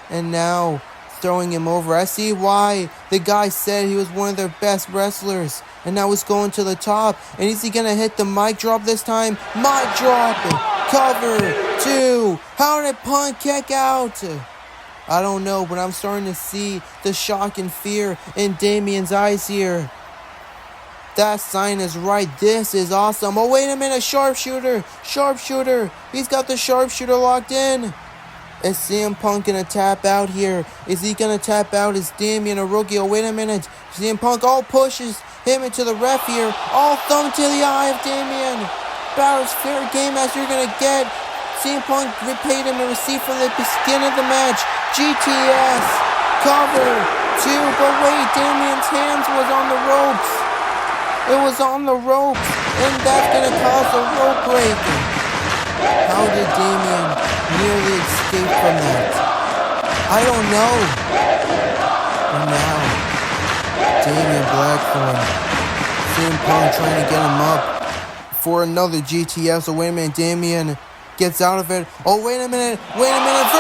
And now throwing him over. I see why the guy said he was one of their best wrestlers. And now he's going to the top. And is he going to hit the mic drop this time? Mic drop. Cover. 2. How did Punk kick out? I don't know, but I'm starting to see the shock and fear in Damien's eyes here. That sign is right. This is awesome. Oh, wait a minute. Sharpshooter. He's got the sharpshooter locked in. Is CM Punk going to tap out here? Is he going to tap out? Is Damien a rookie? Oh, wait a minute. CM Punk all pushes him into the ref here. All thumb to the eye of Damien. About as fair game as you're going to get. CM Punk repaid him a receipt from the beginning of the match. GTS. Cover. 2, but wait, Damien's hands was on the ropes. It was on the ropes, and that's gonna cause a rope break. How did Damien nearly escape from that? I don't know. And now, Damien Blackthorn, CM Punk trying to get him up for another GTS. So wait a minute, Damien gets out of it. Oh, wait a minute, vertebreaker.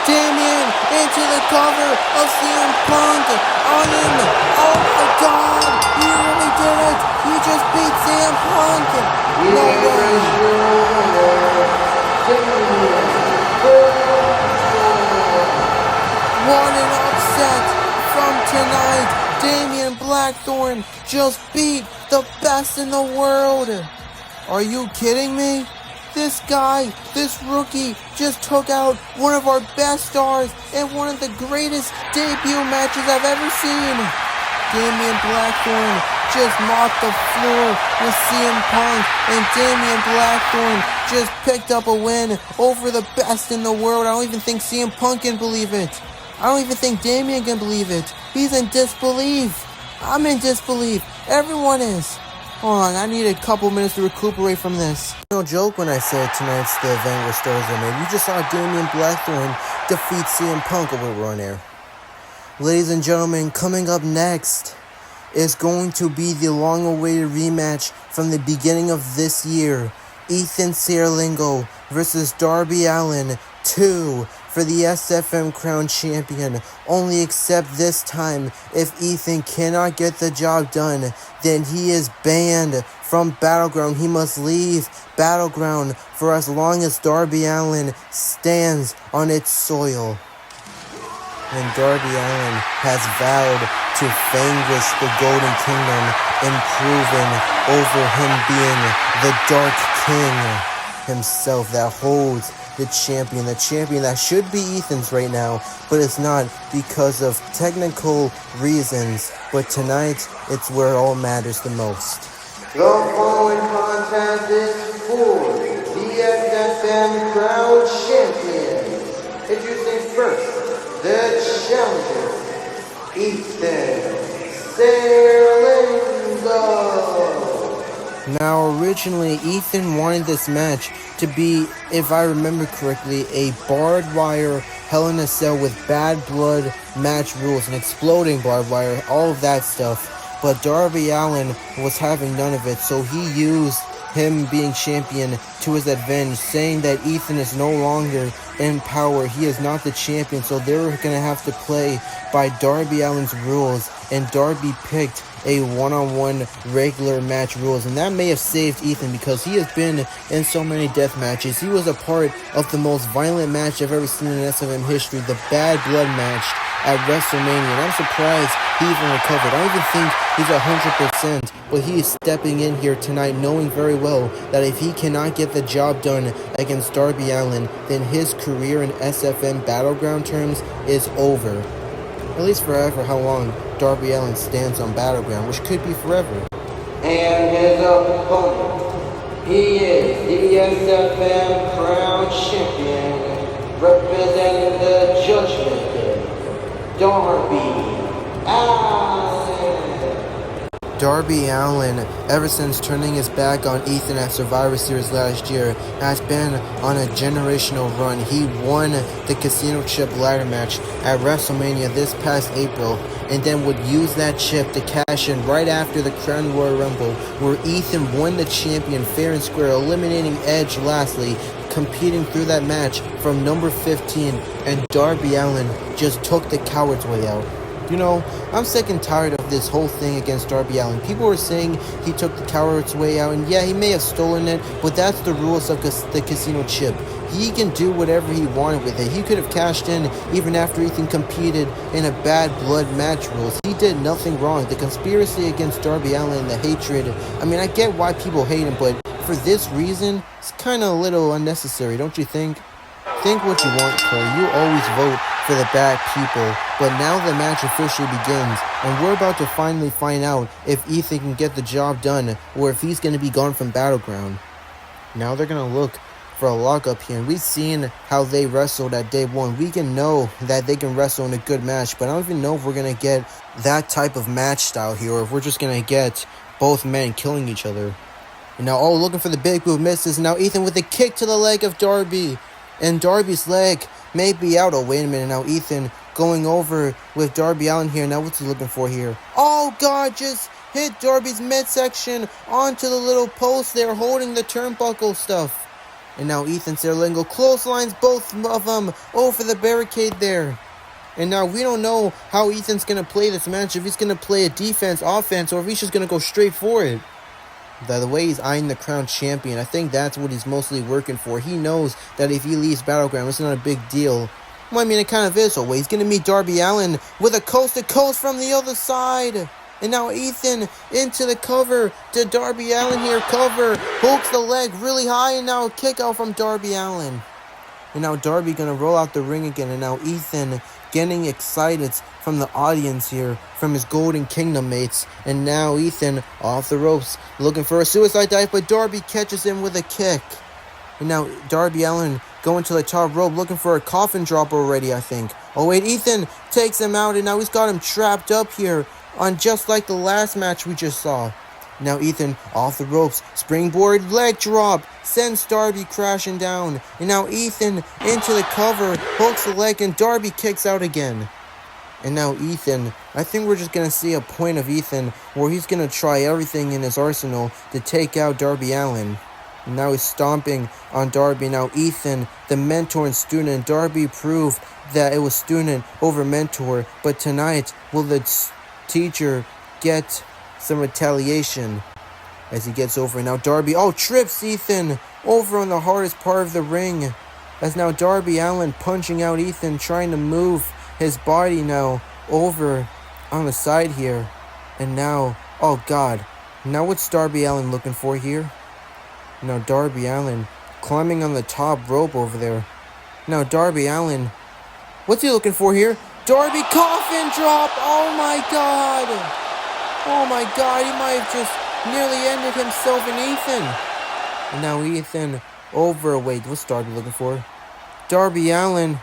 Damien into the cover of CM Punk on him. Oh my God, he really did it. He just beat CM Punk. No way. What an upset from tonight. Damien Blackthorn just beat the best in the world. Are you kidding me? This guy, this rookie, just took out one of our best stars in one of the greatest debut matches I've ever seen. Damien Blackthorn just mopped the floor with CM Punk, and Damien Blackthorn just picked up a win over the best in the world. I don't even think CM Punk can believe it. I don't even think Damien can believe it. He's in disbelief. I'm in disbelief. Everyone is. Hold on, I need a couple minutes to recuperate from this. No joke when I said tonight's the event where stars are made. You just saw Damien Blackthorn defeat CM Punk over we're on air. Ladies and gentlemen, coming up next is going to be the long-awaited rematch from the beginning of this year. Ethan SERLINGO versus Darby Allin 2 for the SFM Crown Champion. Only except this time, if Ethan cannot get the job done, then he is banned from Battleground. He must leave Battleground for as long as Darby Allin stands on its soil. And Darby Allin has vowed to vanquish the Golden Kingdom, improving over him being the Dark King himself that holds the champion that should be Ethan's right now, but it's not because of technical reasons. But tonight, it's where it all matters the most. The following contest is for the SFM Crown Champion. Introducing first, the challenger, Ethan SERLINGO. Now, originally, Ethan wanted this match to be, if I remember correctly, a barbed wire Hell in a Cell with bad blood match rules and exploding barbed wire, all of that stuff. But Darby Allin was having none of it, so he used him being champion to his advantage, saying that Ethan is no longer in power. He is not the champion, so they were going to have to play by Darby Allin's rules, and Darby picked a one-on-one regular match rules, and that may have saved Ethan because he has been in so many death matches. He was a part of the most violent match I've ever seen in SFM history, the Bad Blood match at WrestleMania, and I'm surprised he even recovered. I don't even think he's 100%, but he is stepping in here tonight knowing very well that if he cannot get the job done against Darby Allin, then his career in SFM Battleground terms is over. At least forever, how long Darby Allin stands on Battleground, which could be forever. And his opponent, he is the SFM Crown Champion, representing the Judgment Day, Darby Allin. Darby Allin, ever since turning his back on Ethan at Survivor Series last year, has been on a generational run. He won the Casino Chip ladder match at WrestleMania this past April, and then would use that chip to cash in right after the Crown Royal Rumble, where Ethan won the champion fair and square, eliminating Edge lastly, competing through that match from number 15, and Darby Allin just took the coward's way out. You know, I'm sick and tired of this whole thing against Darby Allin. People are saying he took the coward's way out, and yeah, he may have stolen it, but that's the rules of the casino chip. He can do whatever he wanted with it. He could have cashed in even after Ethan competed in a Bad Blood match rules. He did nothing wrong. The conspiracy against Darby Allin, the hatred, I mean, I get why people hate him, but for this reason, it's kind of a little unnecessary, don't you think? Think what you want, Cole. You always vote for the bad people, but now the match officially begins, and we're about to finally find out if Ethan can get the job done, or if he's going to be gone from Battleground. Now they're going to look for a lockup here. And we've seen how they wrestled at day one. We can know that they can wrestle in a good match, but I don't even know if we're going to get that type of match style here, or if we're just going to get both men killing each other. And now, looking for the big move, misses. Now Ethan with a kick to the leg of Darby. And Darby's leg may be out. Oh, wait a minute. Now Ethan going over with Darby Allin here. Now what's he looking for here? Oh, God, just hit Darby's midsection onto the little post there, holding the turnbuckle stuff. And now Ethan SERLINGO clotheslines both of them over the barricade there. And now we don't know how Ethan's going to play this match, if he's going to play a defense, offense, or if he's just going to go straight for it. By the way, he's eyeing the crown champion. I think that's what he's mostly working for. He knows that if he leaves Battleground, it's not a big deal. Well, I mean, it kind of is. So he's going to meet Darby Allin with a coast-to-coast from the other side. And now Ethan into the cover to Darby Allin here. Cover, hooks the leg really high, and now a kick out from Darby Allin. And now Darby going to roll out the ring again. And now Ethan getting excited from the audience here, from his Golden Kingdom mates. And now Ethan off the ropes, looking for a suicide dive, but Darby catches him with a kick. And now Darby Allin going to the top rope, looking for a coffin drop already, I think. Oh wait, Ethan takes him out, and now he's got him trapped up here, on just like the last match we just saw. Now Ethan off the ropes, springboard leg drop, sends Darby crashing down. And now Ethan into the cover, hooks the leg, and Darby kicks out again. And now Ethan, I think we're just going to see a point of Ethan where he's going to try everything in his arsenal to take out Darby Allin. And now he's stomping on Darby. Now Ethan, the mentor and student, Darby proved that it was student over mentor. But tonight, will the teacher get some retaliation as he gets over? Now Darby, trips Ethan over on the hardest part of the ring. As now Darby Allin punching out Ethan, trying to move his body now over on the side here. And now, oh God, now what's Darby Allin looking for here? Now Darby Allin climbing on the top rope over there. Now Darby Allin, what's he looking for here? Darby coffin drop, oh my God. Oh my God, he might have just nearly ended himself in Ethan. And now Ethan over. Wait, what's Darby looking for? Darby Allin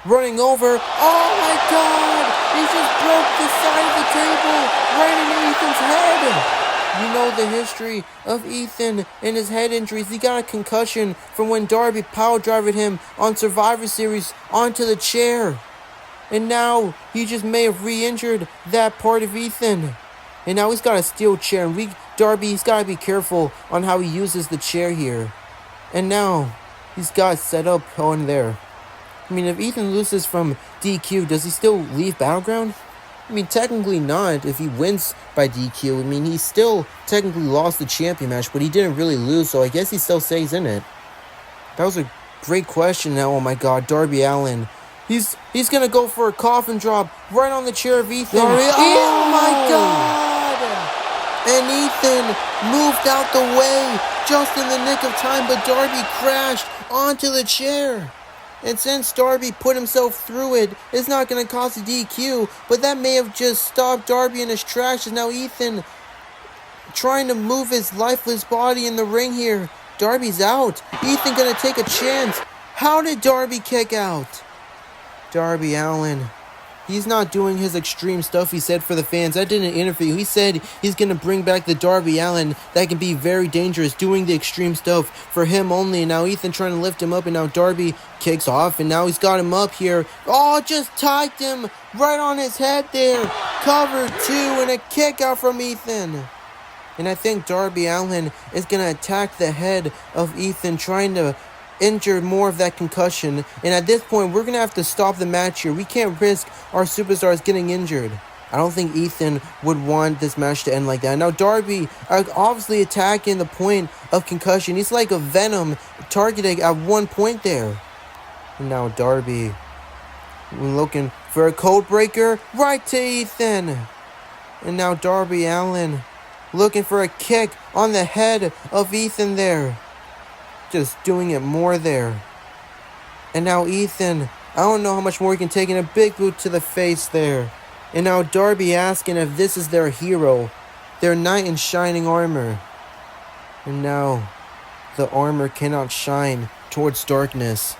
running over. Oh my God, he just broke the side of the table right into Ethan's head. You know the history of Ethan and his head injuries. He got a concussion from when Darby power-driven him on Survivor Series onto the chair. And now he just may have re-injured that part of Ethan. And now he's got a steel chair, and Darby, he's got to be careful on how he uses the chair here. And now he's got it set up on there. I mean, if Ethan loses from DQ, does he still leave Battleground? I mean, technically not if he wins by DQ. I mean, he still technically lost the champion match, but he didn't really lose, so I guess he still stays in it. That was a great question now. Oh my God, Darby Allin. He's gonna go for a coffin drop right on the chair of Ethan. Oh my God! And Ethan moved out the way just in the nick of time, but Darby crashed onto the chair. And since Darby put himself through it, it's not going to cost a DQ, but that may have just stopped Darby in his tracks. And now Ethan trying to move his lifeless body in the ring here. Darby's out. Ethan going to take a chance. How did Darby kick out? Darby Allin, he's not doing his extreme stuff he said for the fans. I did an interview. He said he's going to bring back the Darby Allin that can be very dangerous, doing the extreme stuff for him only. And now Ethan trying to lift him up, and now Darby kicks off, and now he's got him up here. Oh, just tied him right on his head there. Cover 2 and a kick out from Ethan. And I think Darby Allin is going to attack the head of Ethan, trying to injure more of that concussion. And at this point, we're going to have to stop the match here. We can't risk our superstars getting injured. I don't think Ethan would want this match to end like that. Now Darby obviously attacking the point of concussion. He's like a venom targeting at one point there. And now Darby looking for a code breaker right to Ethan. And now Darby Allin looking for a kick on the head of Ethan there. Just doing it more there. And now Ethan, I don't know how much more he can take, in a big boot to the face there. And now Darby asking if this is their hero, their knight in shining armor. And now the armor cannot shine towards darkness.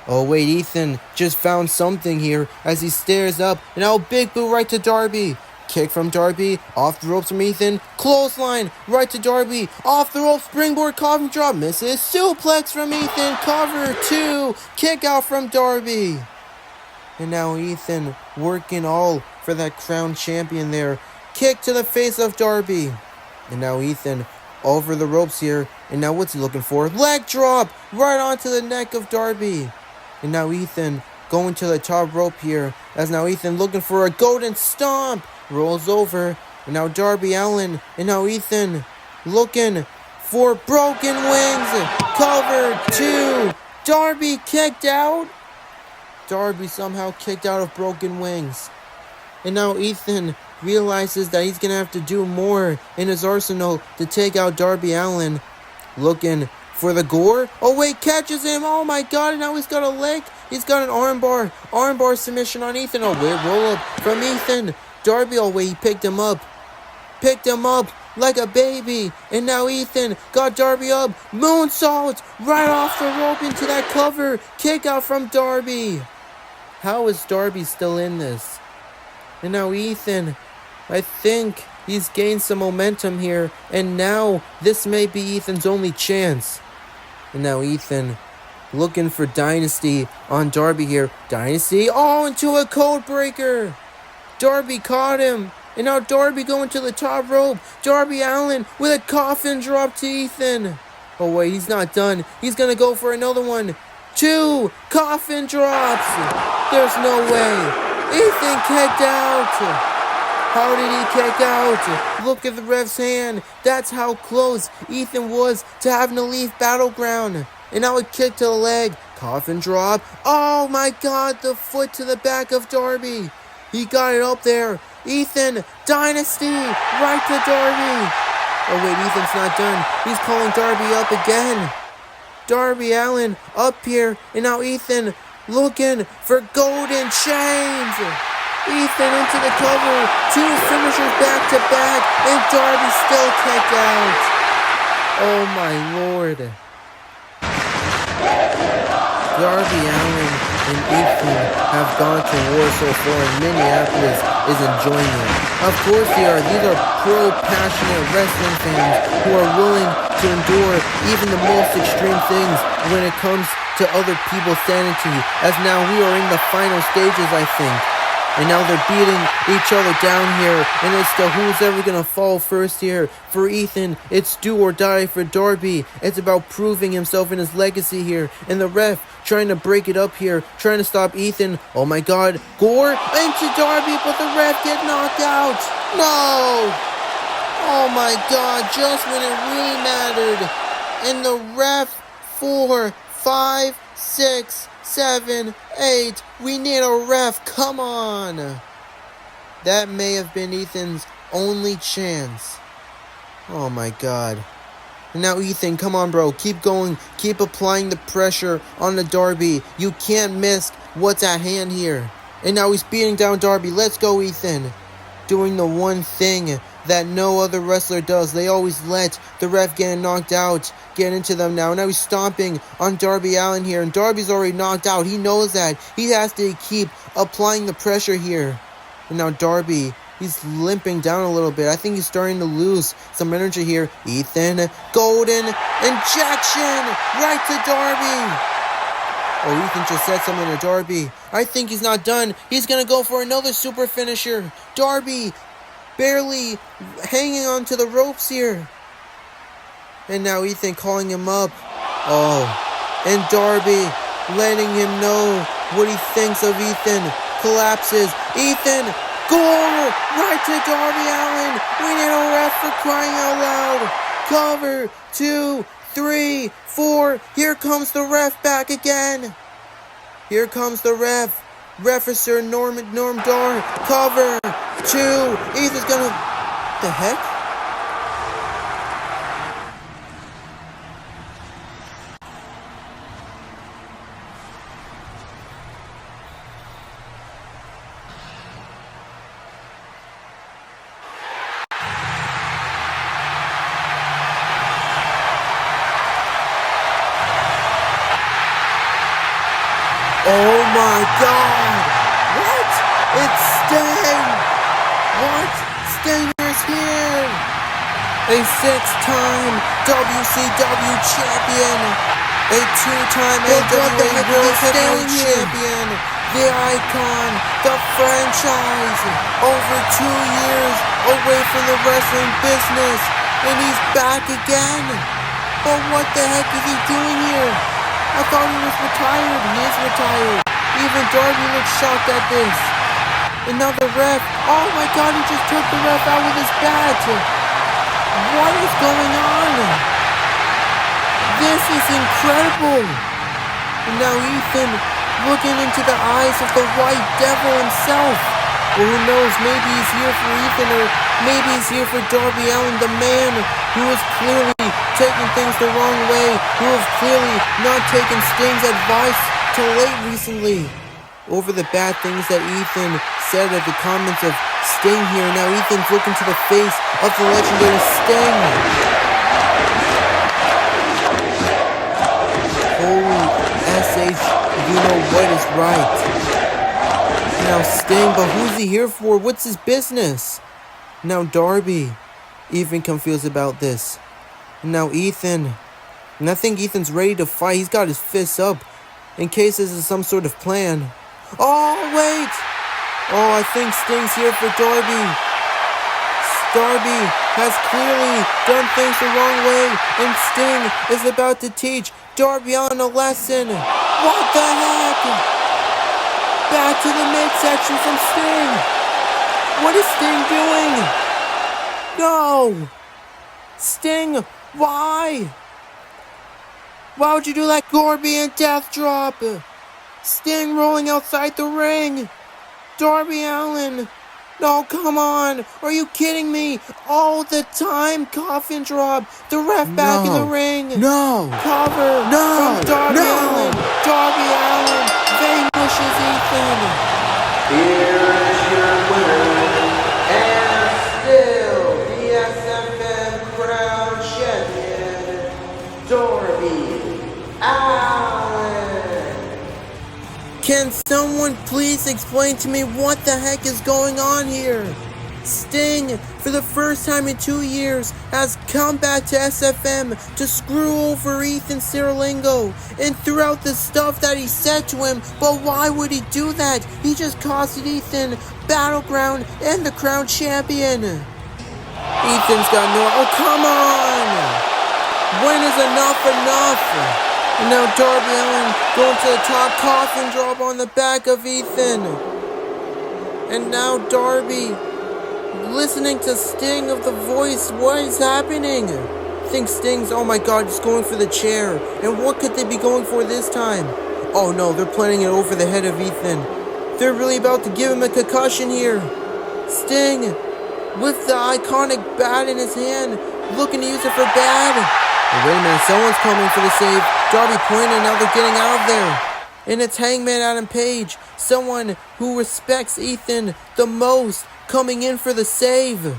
Oh wait, Ethan just found something here as he stares up, and now big boot right to Darby. Kick from Darby, off the ropes from Ethan, clothesline, right to Darby, off the ropes, springboard coffin drop, misses, suplex from Ethan, cover 2, kick out from Darby. And now Ethan working all for that crown champion there, kick to the face of Darby. And now Ethan over the ropes here, and now what's he looking for? Leg drop, right onto the neck of Darby. And now Ethan going to the top rope here, as now Ethan looking for a golden stomp. Rolls over, and now Darby Allin, and now Ethan looking for broken wings. Cover 2. Darby kicked out. Darby somehow kicked out of broken wings. And now Ethan realizes that he's going to have to do more in his arsenal to take out Darby Allin. Looking for the gore. Oh wait, catches him. Oh my god, and now he's got a leg. He's got an armbar. Armbar submission on Ethan. Oh wait, roll up from Ethan. Darby, oh wait, he picked him up. Picked him up like a baby. And now Ethan got Darby up. Moonsault right off the rope into that cover. Kick out from Darby. How is Darby still in this? And now Ethan, I think he's gained some momentum here. And now this may be Ethan's only chance. And now Ethan looking for Dynasty on Darby here. Dynasty, oh, into a code breaker. Darby caught him. And now Darby going to the top rope. Darby Allin with a coffin drop to Ethan. Oh wait, he's not done. He's going to go for another one. 2 coffin drops. There's no way. Ethan kicked out. How did he kick out? Look at the ref's hand. That's how close Ethan was to having to leave Battleground. And now a kick to the leg. Coffin drop. Oh my god, the foot to the back of Darby. He got it up there. Ethan, Dynasty, right to Darby. Oh wait, Ethan's not done. He's calling Darby up again. Darby Allin up here, and now Ethan looking for golden chains. Ethan into the cover. 2 finishers back to back, and Darby still kicked out. Oh my lord. Darby Allin and Ethan have gone to war so far, and Minneapolis is enjoying it. Of course they are. These are pro-passionate wrestling fans who are willing to endure even the most extreme things when it comes to other people's sanity, as now we are in the final stages, I think. And now they're beating each other down here, and it's the who's ever gonna fall first here. For Ethan, it's do or die. For Darby, it's about proving himself in his legacy here. And the ref trying to break it up here, trying to stop Ethan. Oh my god, gore into Darby, but the ref get knocked out. No! Oh my god, just when it really mattered. And the ref 4, 5, 6, 7, 8. We need a ref. Come on. That may have been Ethan's only chance. Oh my god. And now Ethan, come on bro. Keep going. Keep applying the pressure on the Darby. You can't miss what's at hand here. And now he's beating down Darby. Let's go, Ethan. Doing the one thing that no other wrestler does. They always let the ref get knocked out, get into them now. Now he's stomping on Darby Allin here, and Darby's already knocked out. He knows that. He has to keep applying the pressure here. And now Darby, he's limping down a little bit. I think he's starting to lose some energy here. Ethan, golden injection right to Darby. Oh, Ethan just said something to Darby. I think he's not done. He's going to go for another super finisher. Darby barely hanging on to the ropes here. And now Ethan calling him up. Oh, and Darby letting him know what he thinks of Ethan. Collapses. Ethan, gore right to Darby Allin. We need a ref for crying out loud. Cover 2, 3, 4. Here comes the ref back again. Here comes the ref. Refereecer Norm Dar. Cover 2. Ethan's gonna... The heck? Oh my god! What? It's Sting! What? Stinger's here! A 6-time WCW champion! A 2-time AWA World Heavyweight Champion! The icon! The franchise! Over 2 years away from the wrestling business! And he's back again! But what the heck is he doing here? I thought he was retired. He is retired. Even Darby looks shocked at this. And now the ref. Oh my god, he just took the ref out with his bat. What is going on? This is incredible. And now Ethan looking into the eyes of the White Devil himself. Well, who knows? Maybe he's here for Ethan, or maybe he's here for Darby Allin, the man who is clearly taking things the wrong way, who has clearly not taken Sting's advice till late recently over the bad things that Ethan said at the comments of Sting here. Now Ethan's looking to the face of the legendary Sting. Holy SH, you know what is right. Now Sting, but who's he here for? What's his business? Now Darby, even confused about this. Now Ethan, and I think Ethan's ready to fight. He's got his fists up in case this is some sort of plan. Oh wait! Oh, I think Sting's here for Darby. Darby has clearly done things the wrong way, and Sting is about to teach Darby Allin a lesson. What the heck? Back to the midsection from Sting. What is Sting doing? No! Sting, why? Why would you do that Scorpion death drop? Sting rolling outside the ring. Darby Allin. No, come on. Are you kidding me? All the time coffin drop. The ref back in the ring. No. Cover. No. From Darby Allin. Darby Allin vanquishes Ethan. Here is your winner, and still the SFM Crown Champion, Darby Allin. Can someone please explain to me what the heck is going on here? Sting, for the first time in 2 years, has come back to SFM to screw over Ethan SERLINGO and throughout the stuff that he said to him. But why would he do that? He just costed Ethan Battleground and the Crown Champion. Ethan's got no... Oh, come on! When is enough enough? And now Darby Allin going to the top, coffin drop on the back of Ethan. And now Darby listening to Sting of the voice. What is happening? I think Sting's, oh my god, just going for the chair. And what could they be going for this time? Oh no, they're planning it over the head of Ethan. They're really about to give him a concussion here. Sting with the iconic bat in his hand, looking to use it for bad. But wait a minute, someone's coming for the save. Darby pointing, now they're getting out of there. And it's Hangman Adam Page, someone who respects Ethan the most, coming in for the save.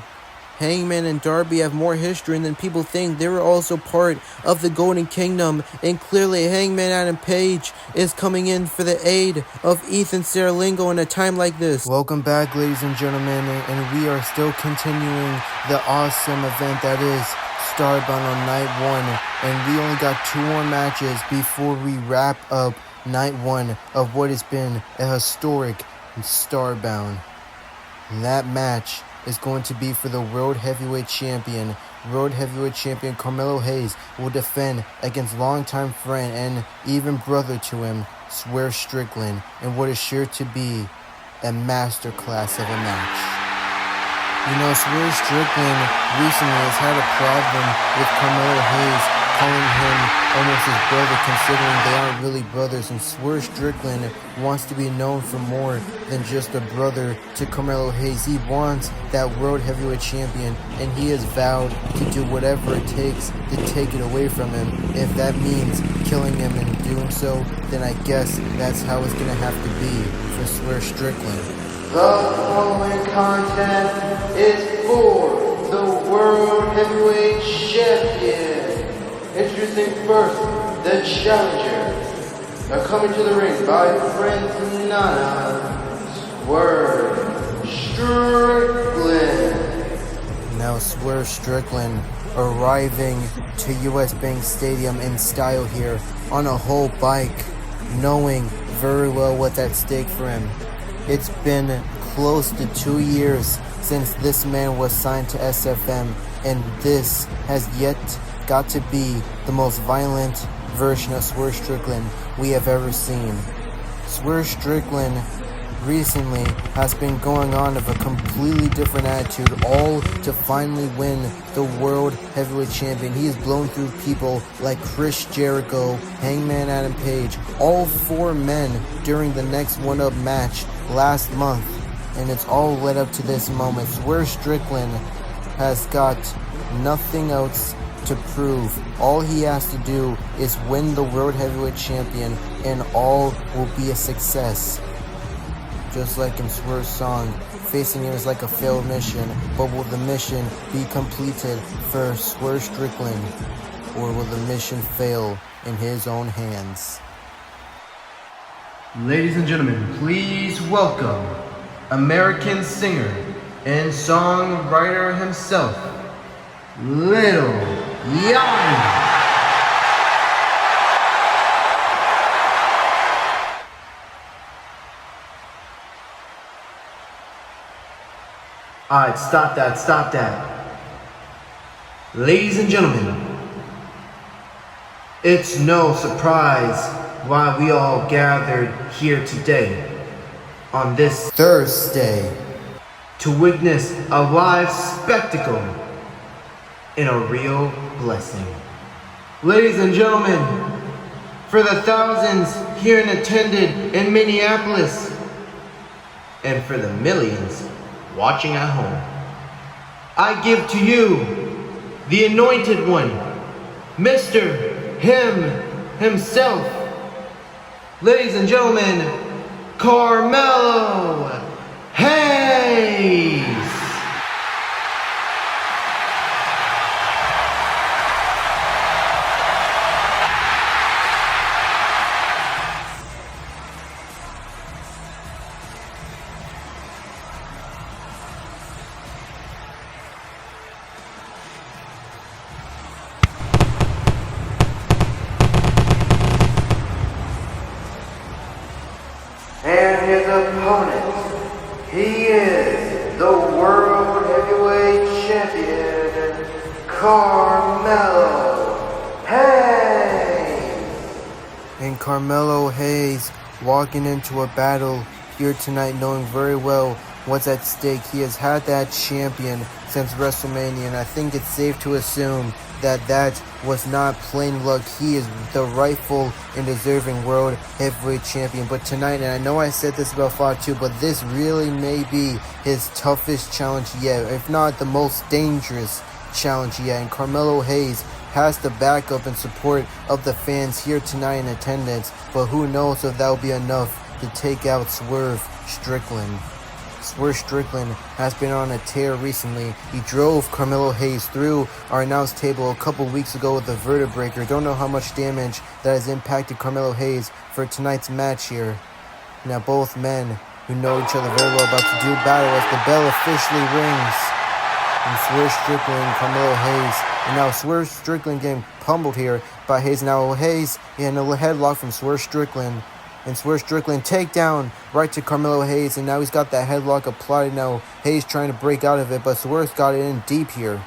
Hangman and Darby have more history than people think. They were also part of the Golden Kingdom, and clearly Hangman Adam Page is coming in for the aid of Ethan SERLINGO in a time like this. Welcome back, ladies and gentlemen, and we are still continuing the awesome event that is Starbound on Night 1, and we only got 2 more matches before we wrap up Night 1 of what has been a historic Starbound. And that match is going to be for the World Heavyweight Champion. World Heavyweight Champion Carmelo Hayes will defend against longtime friend and even brother to him, SWERVE Strickland, in what is sure to be a masterclass of a match. You know, SWERVE Strickland recently has had a problem with Carmelo Hayes calling him almost his brother, considering they aren't really brothers, and SWERVE Strickland wants to be known for more than just a brother to Carmelo Hayes. He wants that World Heavyweight Champion, and he has vowed to do whatever it takes to take it away from him. If that means killing him and doing so, then I guess that's how it's going to have to be for SWERVE Strickland. The following contest is for the World Heavyweight Champion. Introducing first, the challenger, Now coming to the ring by friends Nana, Swerve Strickland. Now Swerve Strickland arriving to US Bank Stadium in style here on a whole bike, knowing very well what's at stake for him. It's been close to 2 years since this man was signed to SFM, and this has yet got to be the most violent version of Swerve Strickland we have ever seen. Swerve Strickland recently has been going on of a completely different attitude, all to finally win the World Heavyweight Champion. He has blown through people like Chris Jericho, Hangman Adam Page, all 4 men during the next one-up match last month, and it's all led up to this moment. Swerve Strickland has got nothing else to prove. All he has to do is win the World Heavyweight Champion, and all will be a success. Just like in Swerve's song, facing it is like a failed mission, but will the mission be completed for Swerve Strickland, or will the mission fail in his own hands? Ladies and gentlemen, please welcome American singer and songwriter himself, Little Yanni. Alright, stop that. Ladies and gentlemen, it's no surprise why we all gathered here today on this Thursday to witness a live spectacle and a real blessing. Ladies and gentlemen, for the thousands here in attended in Minneapolis, and for the millions watching at home, I give to you the anointed one, Mr. himself. Ladies and gentlemen, CARMELO Hayes. And his opponent, he is the World Heavyweight Champion, CARMELO Hayes. And CARMELO Hayes walking into a battle here tonight knowing very well what's at stake. He has had that champion since WrestleMania, and I think it's safe to assume that that was not plain luck. He is the rightful and deserving World Heavyweight Champion. But tonight, and I know I said this about Fought 2, but this really may be his toughest challenge yet, if not the most dangerous challenge yet. And CARMELO Hayes has the backup and support of the fans here tonight in attendance, but who knows if that will be enough to take out Swerve Strickland. Swerve Strickland has been on a tear recently. He drove CARMELO Hayes through our announce table a couple weeks ago with a vertebraker. Don't know how much damage that has impacted CARMELO Hayes for tonight's match here. Now both men who know each other very well about to do battle as the bell officially rings. And Swerve Strickland and CARMELO Hayes. And now Swerve Strickland getting pummeled here by Hayes. Now Hayes in a headlock from Swerve Strickland. And Swerve Strickland takedown right to CARMELO Hayes, and now he's got that headlock applied. Now Hayes trying to break out of it, but Swerve's got it in deep here.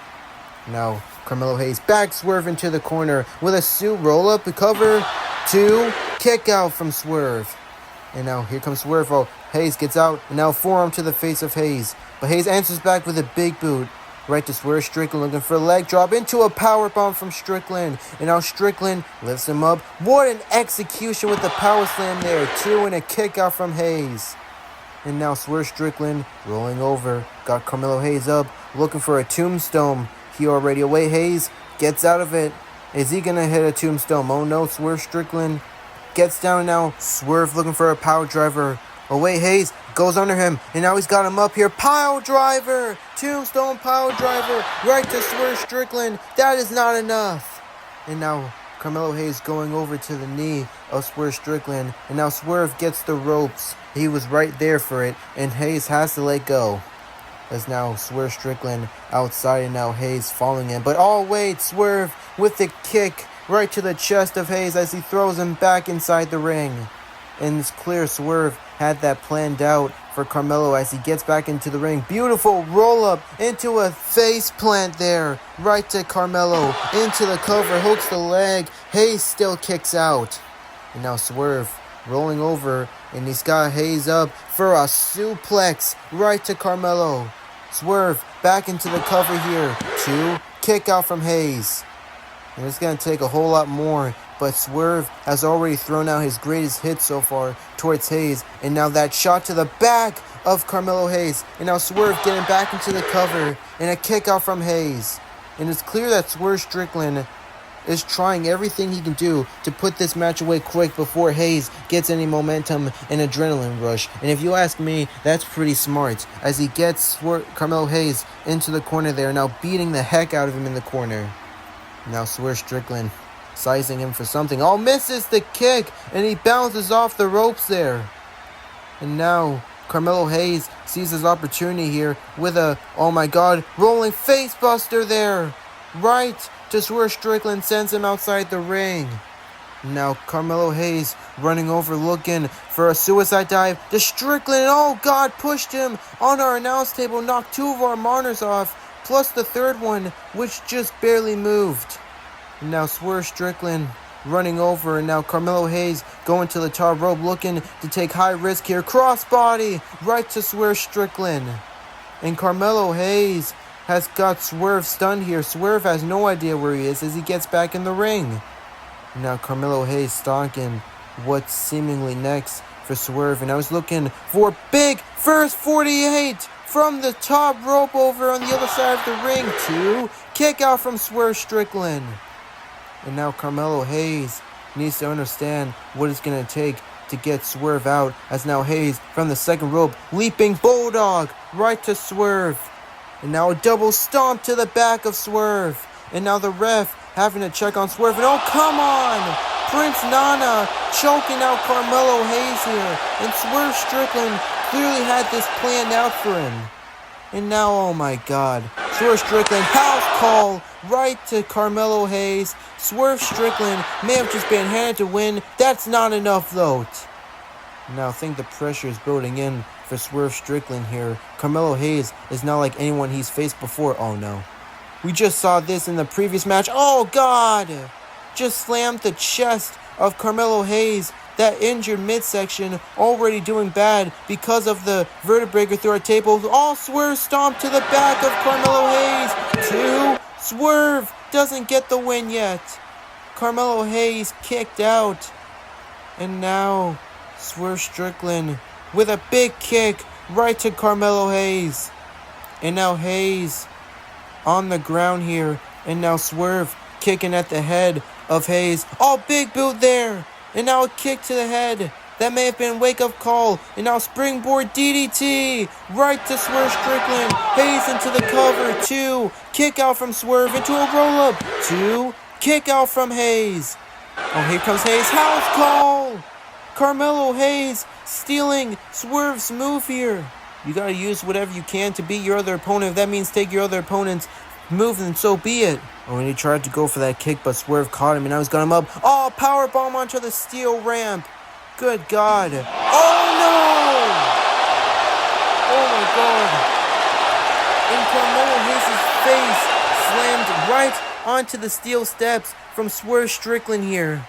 Now CARMELO Hayes back Swerve into the corner with a suit roll up, cover 2, kick out from Swerve. And now here comes Swerve. Oh, Hayes gets out, and now forearm to the face of Hayes. But Hayes answers back with a big boot. Right to Swerve Strickland, looking for a leg drop into a powerbomb from Strickland. And now Strickland lifts him up. What an execution with the power slam there. 2 and a kick out from Hayes. And now Swerve Strickland rolling over. Got CARMELO Hayes up, looking for a tombstone. He already away. Hayes gets out of it. Is he going to hit a tombstone? Oh no, Swerve Strickland gets down now. Swerve looking for a power driver. Away Hayes goes under him, and now he's got him up here. Pile driver! Tombstone pile driver right to Swerve Strickland. That is not enough. And now Carmelo Hayes going over to the knee of Swerve Strickland. And now Swerve gets the ropes. He was right there for it. And Hayes has to let go. As now Swerve Strickland outside and now Hayes following him. But oh wait, Swerve with the kick right to the chest of Hayes as he throws him back inside the ring. And it's clear Swerve had that planned out for Carmelo as he gets back into the ring. Beautiful roll up into a face plant there. Right to Carmelo. Into the cover. Hooks the leg. Hayes still kicks out. And now Swerve rolling over. And he's got Hayes up for a suplex. Right to Carmelo. Swerve back into the cover here. 2. Kick out from Hayes. And it's going to take a whole lot more. But Swerve has already thrown out his greatest hit so far towards Hayes. And now that shot to the back of Carmelo Hayes. And now Swerve getting back into the cover. And a kick out from Hayes. And it's clear that Swerve Strickland is trying everything he can do to put this match away quick before Hayes gets any momentum and adrenaline rush. And if you ask me, that's pretty smart. As he gets Carmelo Hayes into the corner there. Now beating the heck out of him in the corner. Now Swerve Strickland sizing him for something. Oh, misses the kick. And he bounces off the ropes there. And now Carmelo Hayes sees his opportunity here with a, oh my god, rolling face buster there. Right to Swerve Strickland, sends him outside the ring. Now Carmelo Hayes running over looking for a suicide dive to Strickland. Oh god, pushed him on our announce table. Knocked 2 of our monitors off. Plus the third one, which just barely moved. And now Swerve Strickland running over. And now Carmelo Hayes going to the top rope looking to take high risk here. Crossbody right to Swerve Strickland. And Carmelo Hayes has got Swerve stunned here. Swerve has no idea where he is as he gets back in the ring. And now Carmelo Hayes stalking what's seemingly next for Swerve. And I was looking for big first 48 from the top rope over on the other side of the ring. 2. Kick out from Swerve Strickland. And now Carmelo Hayes needs to understand what it's going to take to get Swerve out. As now Hayes from the second rope, leaping bulldog right to Swerve. And now a double stomp to the back of Swerve. And now the ref having to check on Swerve. And oh, come on! Prince Nana choking out Carmelo Hayes here. And Swerve Strickland clearly had this planned out for him. And now, oh my god. Swerve Strickland, house call right to Carmelo Hayes. Swerve Strickland may have just been handed to win. That's not enough though. Now I think the pressure is building in for Swerve Strickland here. Carmelo Hayes is not like anyone he's faced before. Oh no. We just saw this in the previous match. Oh god! Just slammed the chest of Carmelo Hayes. That injured midsection already doing bad because of the vertebrae through our table. All Swerve stomp to the back of Carmelo Hayes. 2. Swerve doesn't get the win yet. Carmelo Hayes kicked out. And now Swerve Strickland with a big kick right to Carmelo Hayes. And now Hayes on the ground here. And now Swerve kicking at the head of Hayes. Oh, big boot there. And now a kick to the head. That may have been a wake-up call. And now springboard DDT. Right to Swerve Strickland. Hayes into the cover. 2. Kick out from Swerve into a roll-up. 2. Kick out from Hayes. Oh, here comes Hayes. House call. Carmelo Hayes stealing Swerve's move here. You gotta use whatever you can to beat your other opponent. If that means take your other opponent's move, then so be it. Oh, and he tried to go for that kick, but Swerve caught him, and now he's got him up. Oh, powerbomb onto the steel ramp. Good God. Oh, no! Oh, my God. And Carmelo Hayes' face slammed right onto the steel steps from Swerve Strickland here.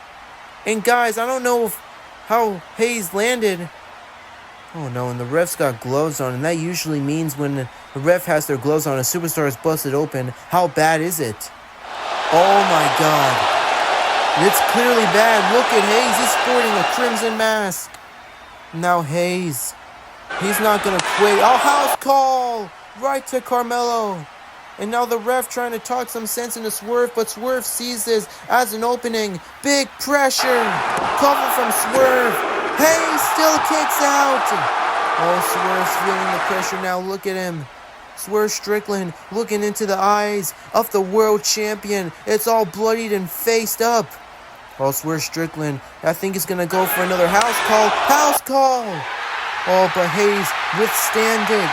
And guys, I don't know how Hayes landed. Oh no, and the ref's got gloves on, and that usually means when the ref has their gloves on, a superstar is busted open. How bad is it? Oh my god. It's clearly bad. Look at Hayes, he's sporting a crimson mask. Now Hayes, he's not gonna quit. Oh, house call! Right to Carmelo. And now the ref trying to talk some sense into Swerve, but Swerve sees this as an opening. Big pressure. Cover from Swerve. Hayes still kicks out. Oh, Swerve's feeling the pressure now. Look at him. Swerve Strickland looking into the eyes of the world champion. It's all bloodied and faced up. Oh, Swerve Strickland, I think he's gonna go for another house call. House call! Oh, but Hayes withstand it.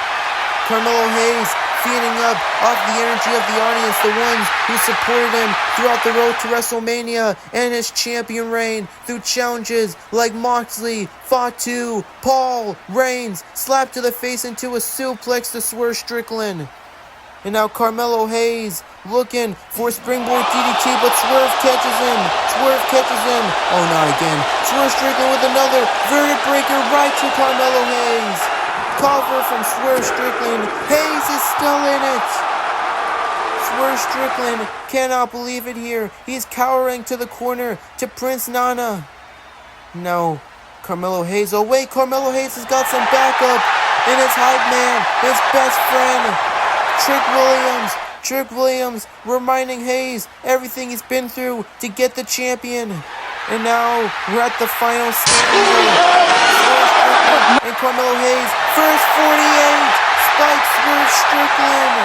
Carmelo Hayes feeding up off the energy of the audience, the ones who supported him throughout the road to WrestleMania and his champion reign through challenges like Moxley, Fatu, Paul, Reigns, slapped to the face into a suplex to Swerve Strickland. And now Carmelo Hayes looking for a springboard DDT, but Swerve catches him. Swerve catches him. Oh, not again. Swerve Strickland with another verdict breaker right to Carmelo Hayes. Cover from Swerve Strickland. Hayes is still in it. Swerve Strickland cannot believe it here. He's cowering to the corner to Prince Nana. No, Carmelo Hayes. Oh wait, Carmelo Hayes has got some backup in his hype man, his best friend, Trick Williams reminding Hayes everything he's been through to get the champion. And now we're at the final stand. And Carmelo Hayes, first 48, spikes Swerve Strickland.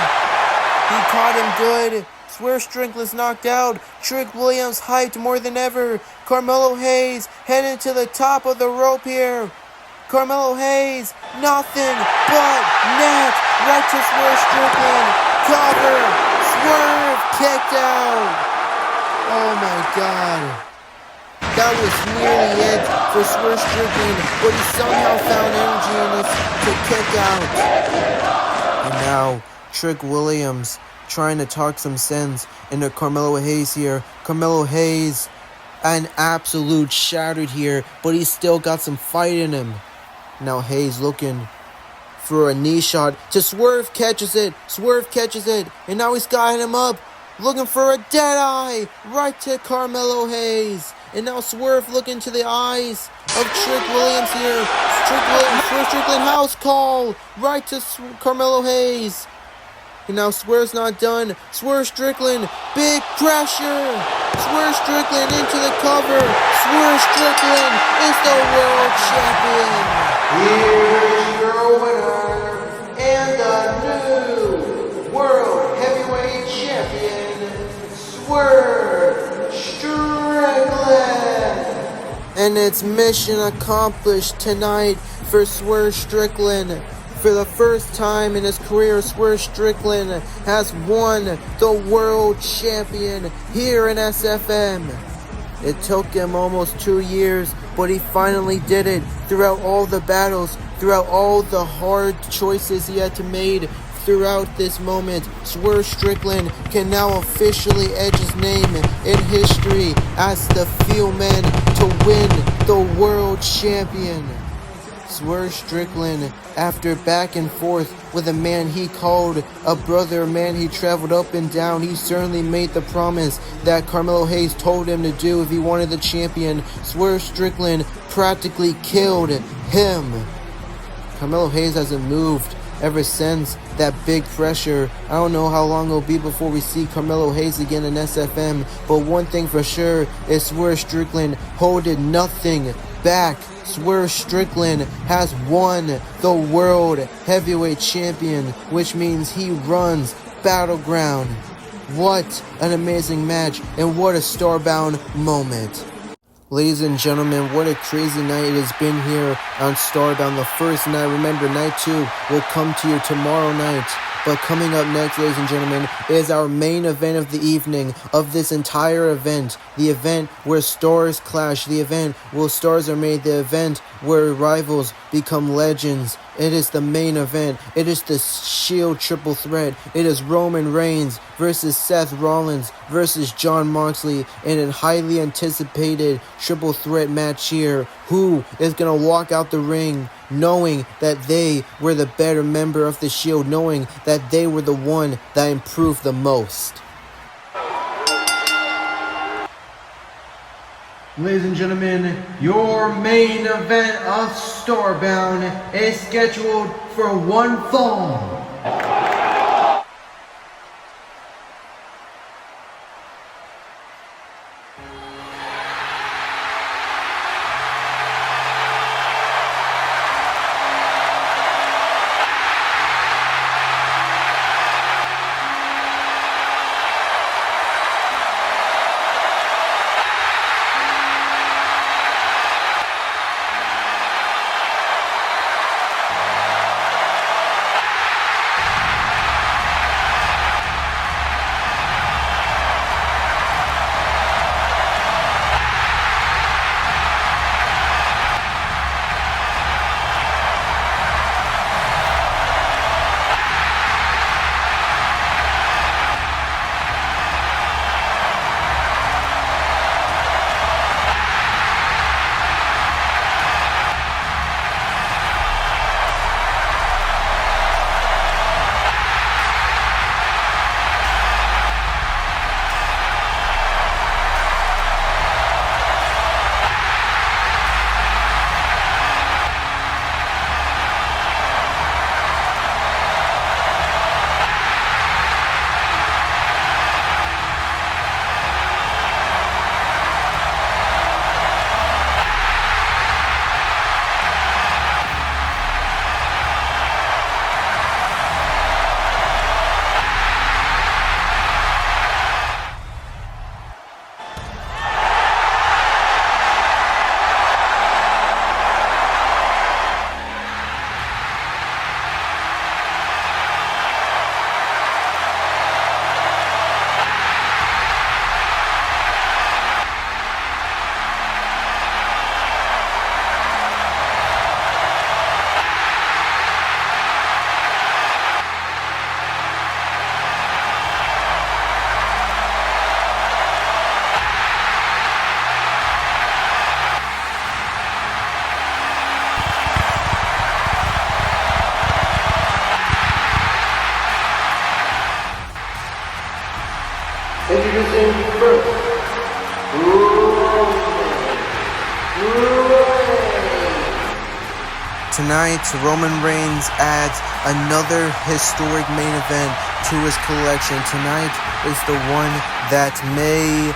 He caught him good. Swerve Strickland's knocked out. Trick Williams hyped more than ever. Carmelo Hayes heading to the top of the rope here. Carmelo Hayes, nothing but net right to Swerve Strickland. Cover, Swerve kicked out. Oh my God. That was nearly it for Swerve Strickland, but he somehow found energy in us to kick out. And now, Trick Williams trying to talk some sense into Carmelo Hayes here. Carmelo Hayes, an absolute shattered here, but he's still got some fight in him. Now Hayes looking for a knee shot to Swerve, catches it. Swerve catches it, and now he's got him up, looking for a dead eye right to Carmelo Hayes. And now Swerve looking to the eyes of Trick Williams here. Swerve Strickland house call right to Carmelo Hayes. And now Swerve's not done. Swerve Strickland, big pressure. Swerve Strickland into the cover. Swerve Strickland is the world champion. Here's your winner and the new world heavyweight champion, Swerve Strickland. And it's mission accomplished tonight for Swerve Strickland. For the first time in his career, Swerve Strickland has won the world champion here in SFM. It took him almost 2 years, but he finally did it throughout all the battles, throughout all the hard choices he had to make. Throughout this moment, Swerve Strickland can now officially edge his name in history as the few men to win the world champion. Swerve Strickland, after back and forth with a man he called a brother, a man he traveled up and down, he certainly made the promise that Carmelo Hayes told him to do if he wanted the champion. Swerve Strickland practically killed him. Carmelo Hayes hasn't moved ever since that big pressure. I don't know how long it'll be before we see Carmelo Hayes again in SFM, but one thing for sure is Swerve Strickland holding nothing back. Swerve Strickland has won the world heavyweight champion, which means he runs Battleground. What an amazing match, and what a Starbound moment. Ladies and gentlemen, what a crazy night it has been here on Starbound. The first night, remember, night 2 will come to you tomorrow night. But coming up next, ladies and gentlemen, is our main event of the evening, of this entire event. The event where stars clash, the event where stars are made, the event where rivals become legends. It is the main event. It is the Shield triple threat. It is Roman Reigns versus Seth Rollins versus Jon Moxley in a highly anticipated triple threat match here. Who is going to walk out the ring knowing that they were the better member of the Shield, knowing that they were the one that improved the most? Ladies and gentlemen, your main event of Starbound is scheduled for one fall. Tonight, Roman Reigns adds another historic main event to his collection. Tonight is the one that may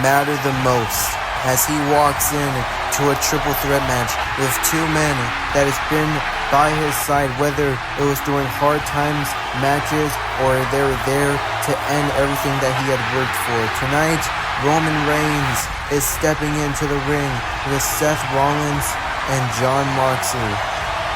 matter the most as he walks in to a triple threat match with two men that has been by his side, whether it was during hard times matches or they were there to end everything that he had worked for. Tonight, Roman Reigns is stepping into the ring with Seth Rollins and Jon Moxley.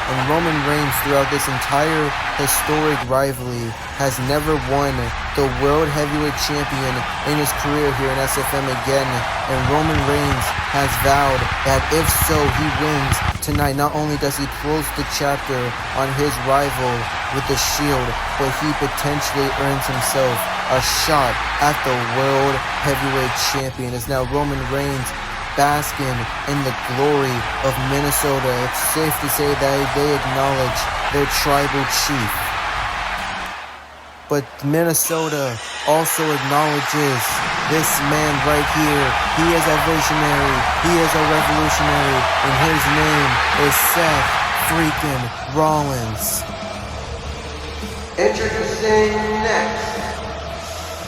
And Roman Reigns, throughout this entire historic rivalry, has never won the World Heavyweight Champion in his career here in SFM again. And Roman Reigns has vowed that if so, he wins tonight. Not only does he close the chapter on his rival with the Shield, but he potentially earns himself a shot at the World Heavyweight Champion. As now Roman Reigns basking in the glory of Minnesota. It's safe to say that they acknowledge their tribal chief. But Minnesota also acknowledges this man right here. He is a visionary. He is a revolutionary. And his name is Seth freaking Rollins. Introducing next,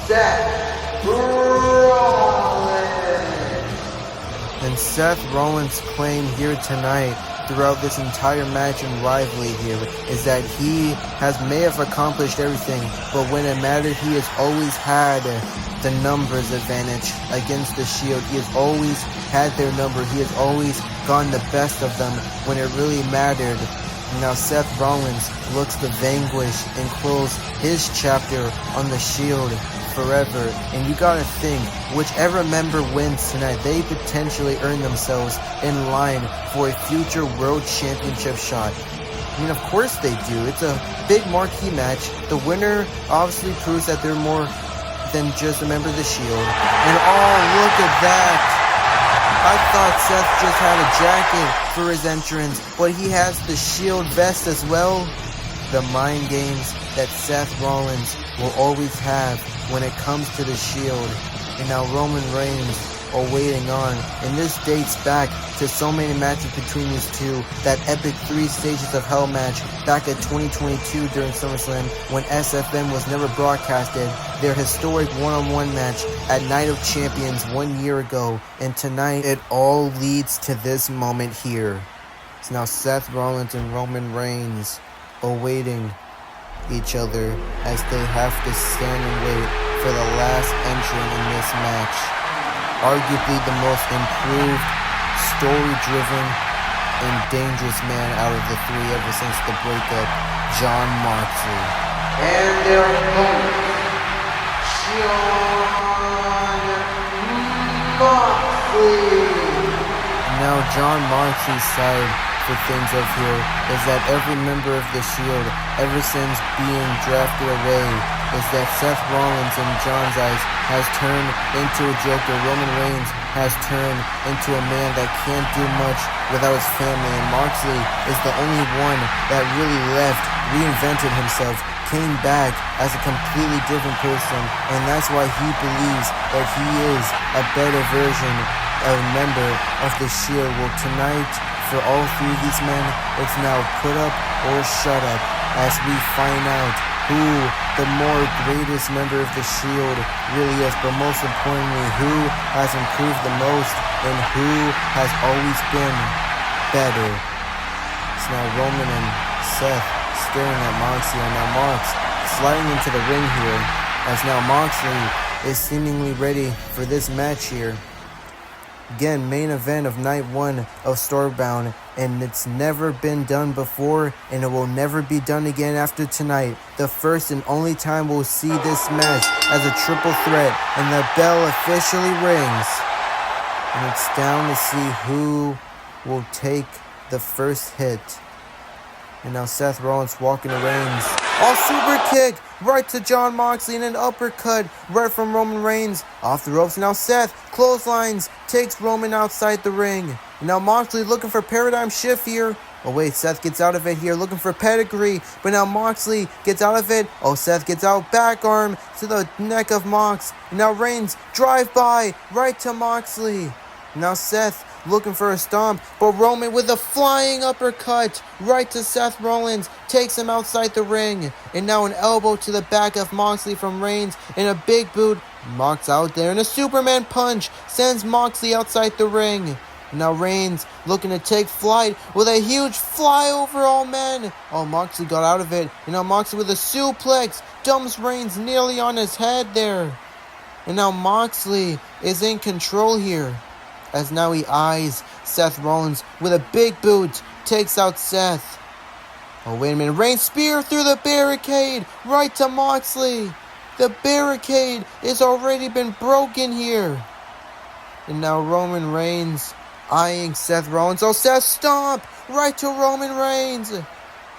Seth Rollins. And Seth Rollins' claim here tonight throughout this entire match and rivalry here is that he may have accomplished everything, but when it mattered, he has always had the numbers advantage against the Shield. He has always had their number. He has always gotten the best of them when it really mattered. Now Seth Rollins looks to vanquish and close his chapter on the Shield forever. And you gotta think, whichever member wins tonight, they potentially earn themselves in line for a future world championship shot. I mean, of course they do. It's a big marquee match. The winner obviously proves that they're more than just a member of the Shield. And oh, look at that! I thought Seth just had a jacket for his entrance, but he has the Shield vest as well. The mind games that Seth Rollins will always have when it comes to the Shield. And now Roman Reigns are waiting on. And this dates back to so many matches between these two. That epic 3 Stages of Hell match back at 2022 during SummerSlam when SFM was never broadcasted. Their historic one-on-one match at Night of Champions 1 year ago. And tonight it all leads to this moment here. It's now Seth Rollins and Roman Reigns awaiting each other as they have to stand and wait for the last entrant in this match. Arguably the most improved, story-driven, and dangerous man out of the three ever since the breakup, Jon Moxley. And their opponent, Jon Moxley. Now Jon Moxley's side for things of here is that every member of the Shield, ever since being drafted away, is that Seth Rollins in Jon's eyes has turned into a joker. Roman Reigns has turned into a man that can't do much without his family, and Moxley is the only one that really left, reinvented himself, came back as a completely different person, and that's why he believes that he is a better version of a member of the Shield. Well, tonight, for all three of these men, it's now put up or shut up as we find out who the more greatest member of the Shield really is, but most importantly, who has improved the most and who has always been better. It's now Roman and Seth staring at Moxley, and now Mox sliding into the ring here as now Moxley is seemingly ready for this match here. Again, main event of night 1 of Starbound, and it's never been done before, and it will never be done again after tonight. The first and only time we'll see this match as a triple threat, and the bell officially rings. And it's down to see who will take the first hit. And now Seth Rollins walking the reins. Oh, super kick right to Jon Moxley and an uppercut right from Roman Reigns. Off the ropes. Now Seth clotheslines, takes Roman outside the ring. And now Moxley looking for paradigm shift here. Oh wait, Seth gets out of it here looking for pedigree. But now Moxley gets out of it. Oh, Seth gets out, back arm to the neck of Mox. And now Reigns drive by right to Moxley. Now Seth looking for a stomp, but Roman with a flying uppercut right to Seth Rollins, takes him outside the ring, and now an elbow to the back of Moxley from Reigns, and a big boot. Mox out there, and a Superman punch sends Moxley outside the ring. Now Reigns looking to take flight with a huge fly over all men. Oh, Moxley got out of it. And now Moxley with a suplex dumps Reigns nearly on his head there. And now Moxley is in control here, as now he eyes Seth Rollins with a big boot, takes out Seth. Oh, wait a minute. Reigns spear through the barricade right to Moxley. The barricade has already been broken here. And now Roman Reigns eyeing Seth Rollins. Oh, Seth stomp right to Roman Reigns.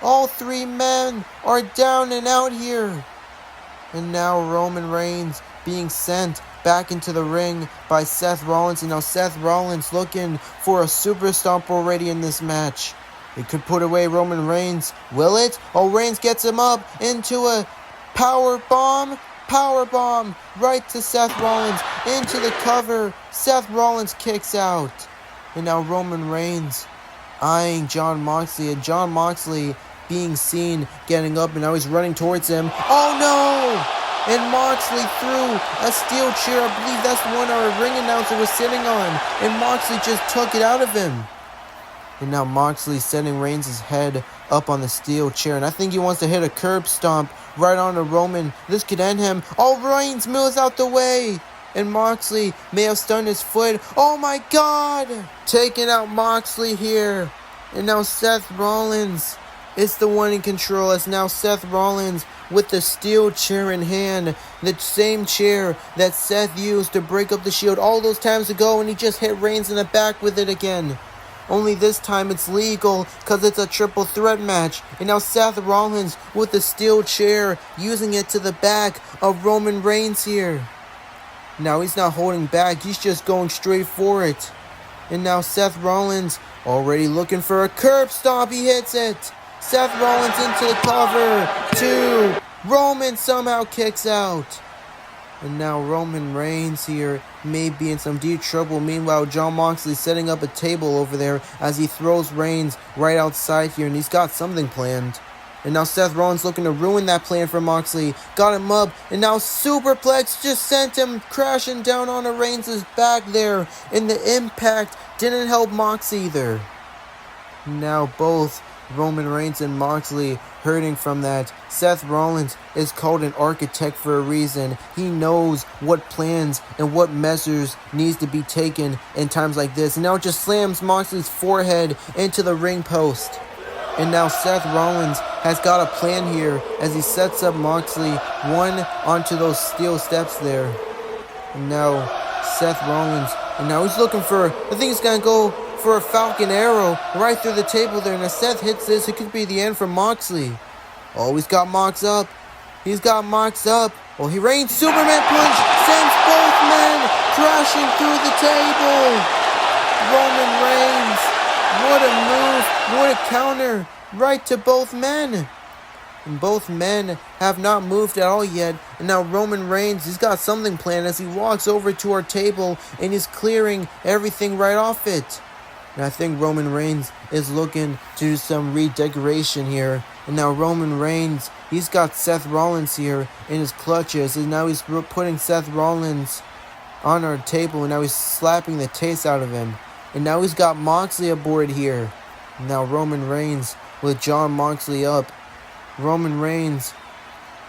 All three men are down and out here. And now Roman Reigns being sent back into the ring by Seth Rollins. And now Seth Rollins looking for a super stomp already in this match. It could put away Roman Reigns. Will it? Oh, Reigns gets him up into a power bomb right to Seth Rollins into the cover. Seth Rollins kicks out. And now Roman Reigns eyeing Jon Moxley, and Jon Moxley being seen getting up, and now he's running towards him. Oh no! And Moxley threw a steel chair. I believe that's the one our ring announcer was sitting on, and Moxley just took it out of him. And now Moxley setting Reigns' head up on the steel chair, and I think he wants to hit a curb stomp right onto Roman. This could end him. Oh, Reigns moves out the way, and Moxley may have stunned his foot. Oh my God! Taking out Moxley here. And now Seth Rollins is the one in control, as now Seth Rollins with the steel chair in hand. The same chair that Seth used to break up the Shield all those times ago, and he just hit Reigns in the back with it again. Only this time it's legal because it's a triple threat match. And now Seth Rollins with the steel chair, using it to the back of Roman Reigns here. Now he's not holding back, he's just going straight for it. And now Seth Rollins already looking for a curb stomp. He hits it. Seth Rollins into the cover. 2. Roman somehow kicks out. And now Roman Reigns here may be in some deep trouble. Meanwhile, Jon Moxley setting up a table over there as he throws Reigns right outside here, and he's got something planned. And now Seth Rollins looking to ruin that plan for Moxley. Got him up, and now Superplex just sent him crashing down onto Reigns' back there. And the impact didn't help Mox either. Now both Roman Reigns and Moxley hurting from that. Seth Rollins is called an architect for a reason. He knows what plans and what measures needs to be taken in times like this. And now it just slams Moxley's forehead into the ring post. And now Seth Rollins has got a plan here as he sets up Moxley one onto those steel steps there. And now Seth Rollins, and now he's looking for, I think he's going to go for a Falcon Arrow right through the table there. And if Seth hits this, it could be the end for Moxley. Oh, he's got Mox up. He's got Mox up. Oh, he Reigns Superman punch sends both men crashing through the table. Roman Reigns, what a move, what a counter right to both men. And both men have not moved at all yet. And now Roman Reigns, he's got something planned as he walks over to our table and he's clearing everything right off it. And I think Roman Reigns is looking to do some redecoration here. And now Roman Reigns, he's got Seth Rollins here in his clutches. And now he's putting Seth Rollins on our table. And now he's slapping the taste out of him. And now he's got Moxley aboard here. And now Roman Reigns with Jon Moxley up. Roman Reigns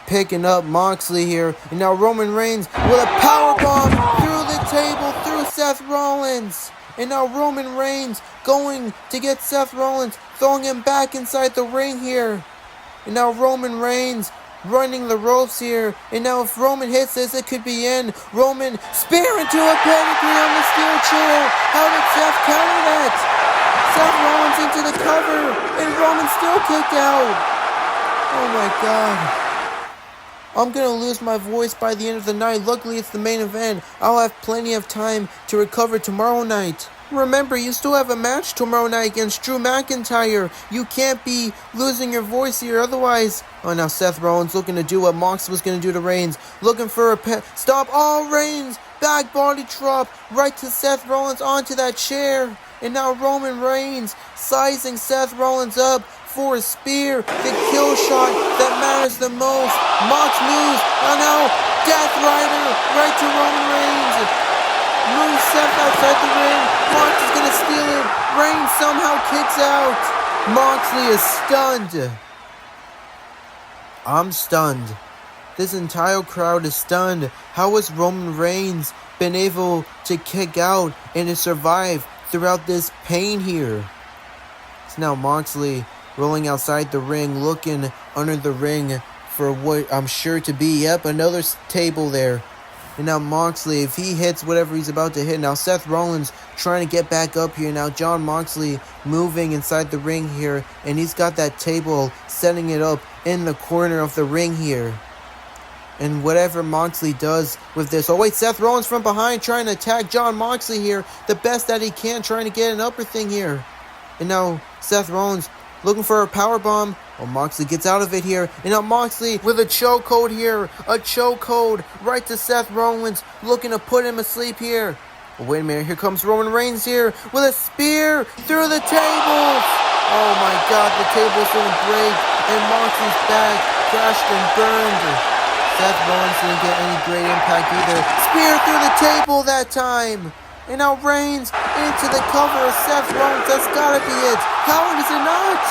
picking up Moxley here. And now Roman Reigns with a powerbomb through the table through Seth Rollins. And now Roman Reigns going to get Seth Rollins, throwing him back inside the ring here. And now Roman Reigns running the ropes here. And now if Roman hits this, it could be in. Roman spear into a pedigree on the steel chair. How did Seth counter that? Seth Rollins into the cover, and Roman still kicked out. Oh my God. I'm going to lose my voice by the end of the night. Luckily, it's the main event. I'll have plenty of time to recover tomorrow night. Remember, you still have a match tomorrow night against Drew McIntyre. You can't be losing your voice here otherwise. Oh, now Seth Rollins looking to do what Mox was going to do to Reigns. Looking for a stop. Oh, Reigns. Back body drop right to Seth Rollins onto that chair. And now Roman Reigns sizing Seth Rollins up for a spear, the kill shot that matters the most. Mox moves, and now Death Rider right to Roman Reigns. Moves Seth outside the ring. Mox is gonna steal it. Reigns somehow kicks out. Moxley is stunned. I'm stunned. This entire crowd is stunned. How has Roman Reigns been able to kick out and to survive throughout this pain here? It's now Moxley rolling outside the ring, looking under the ring for what I'm sure to be, yep, another table there. And now Moxley, if he hits whatever he's about to hit, now Seth Rollins trying to get back up here. Now Jon Moxley moving inside the ring here, and he's got that table, setting it up in the corner of the ring here. And whatever Moxley does with this, oh wait, Seth Rollins from behind trying to attack Jon Moxley here, the best that he can, trying to get an upper thing here. And now Seth Rollins looking for a powerbomb. Oh, Moxley gets out of it here. And now Moxley with a chokehold here. A chokehold right to Seth Rollins, looking to put him asleep here. Oh, wait a minute. Here comes Roman Reigns here with a spear through the tables. Oh my God, the table's going to break. And Moxley's back crashed and burned. Seth Rollins didn't get any great impact either. Spear through the table that time. And now Reigns into the cover of Seth Rollins. That's gotta be it. How is it not?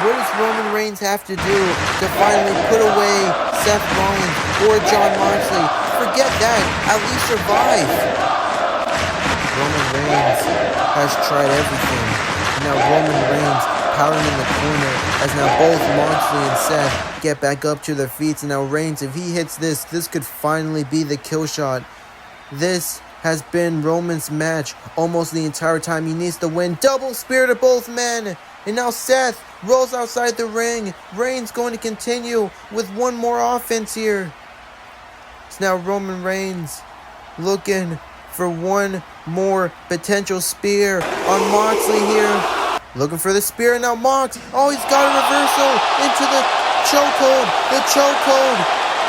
What does Roman Reigns have to do to finally put away Seth Rollins or Jon Moxley? Forget that. At least survive. Roman Reigns has tried everything. Now Roman Reigns powering in the corner as now both Moxley and Seth get back up to their feet. And now Reigns, if he hits this could finally be the kill shot. This has been Roman's match almost the entire time. He needs to win. Double spear to both men. And now Seth rolls outside the ring. Reigns going to continue with one more offense here. It's now Roman Reigns looking for one more potential spear on Moxley here. Looking for the spear. Now Mox. Oh, he's got a reversal into the chokehold. The chokehold.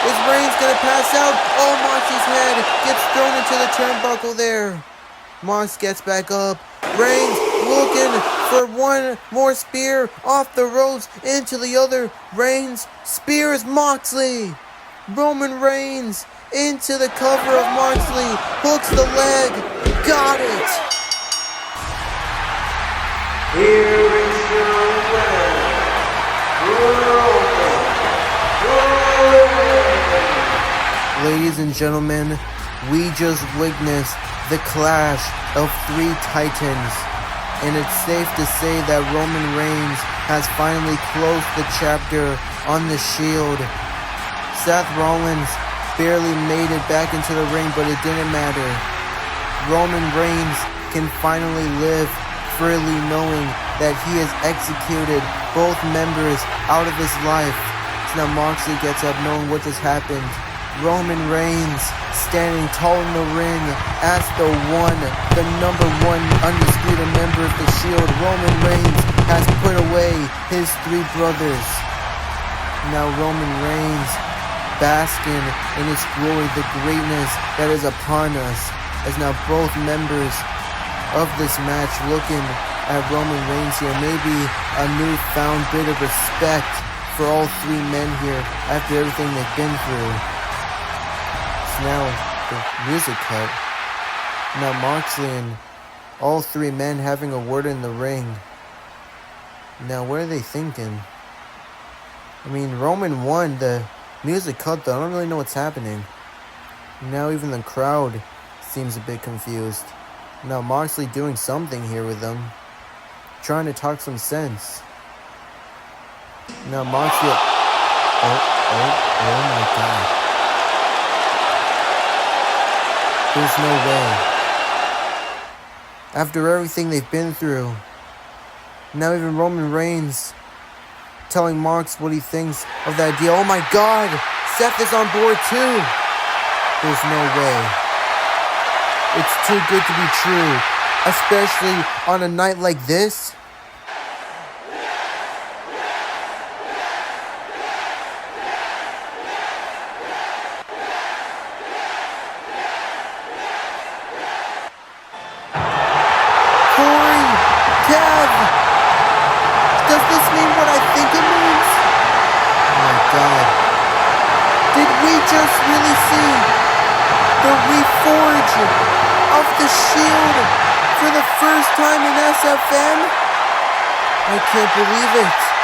Is Reigns gonna pass out? Oh, Moxley's head gets thrown into the turnbuckle there. Mox gets back up. Reigns looking for one more spear off the ropes into the other. Reigns spears Moxley. Roman Reigns into the cover of Moxley. Hooks the leg. Got it. Here is your winner, Ladies and gentlemen, we just witnessed the clash of three titans, and it's safe to say that Roman Reigns has finally closed the chapter on the Shield. Seth Rollins barely made it back into the ring, but it didn't matter. Roman Reigns can finally live freely knowing that he has executed both members out of his life. So now Moxley gets up knowing what just happened. Roman Reigns standing tall in the ring as the number one undisputed member of the Shield. Roman Reigns has put away his three brothers. Now Roman Reigns basking in his glory, the greatness that is upon us, as now both members of this match looking at Roman Reigns here. Maybe a newfound bit of respect for all three men here after everything they've been through. Now the music cut. Now Moxley and all three men having a word in the ring. Now what are they thinking? I mean, Roman won. The music cut though. I don't really know what's happening. Now even the crowd seems a bit confused. Now Moxley doing something here with them, trying to talk some sense. Now Moxley. Oh my God. There's no way. After everything they've been through, now even Roman Reigns telling Mox what he thinks of that deal. Oh my God, Seth is on board too. There's no way. It's too good to be true, especially on a night like this. just really see the reforge of the shield for the first time in SFM? I can't believe it.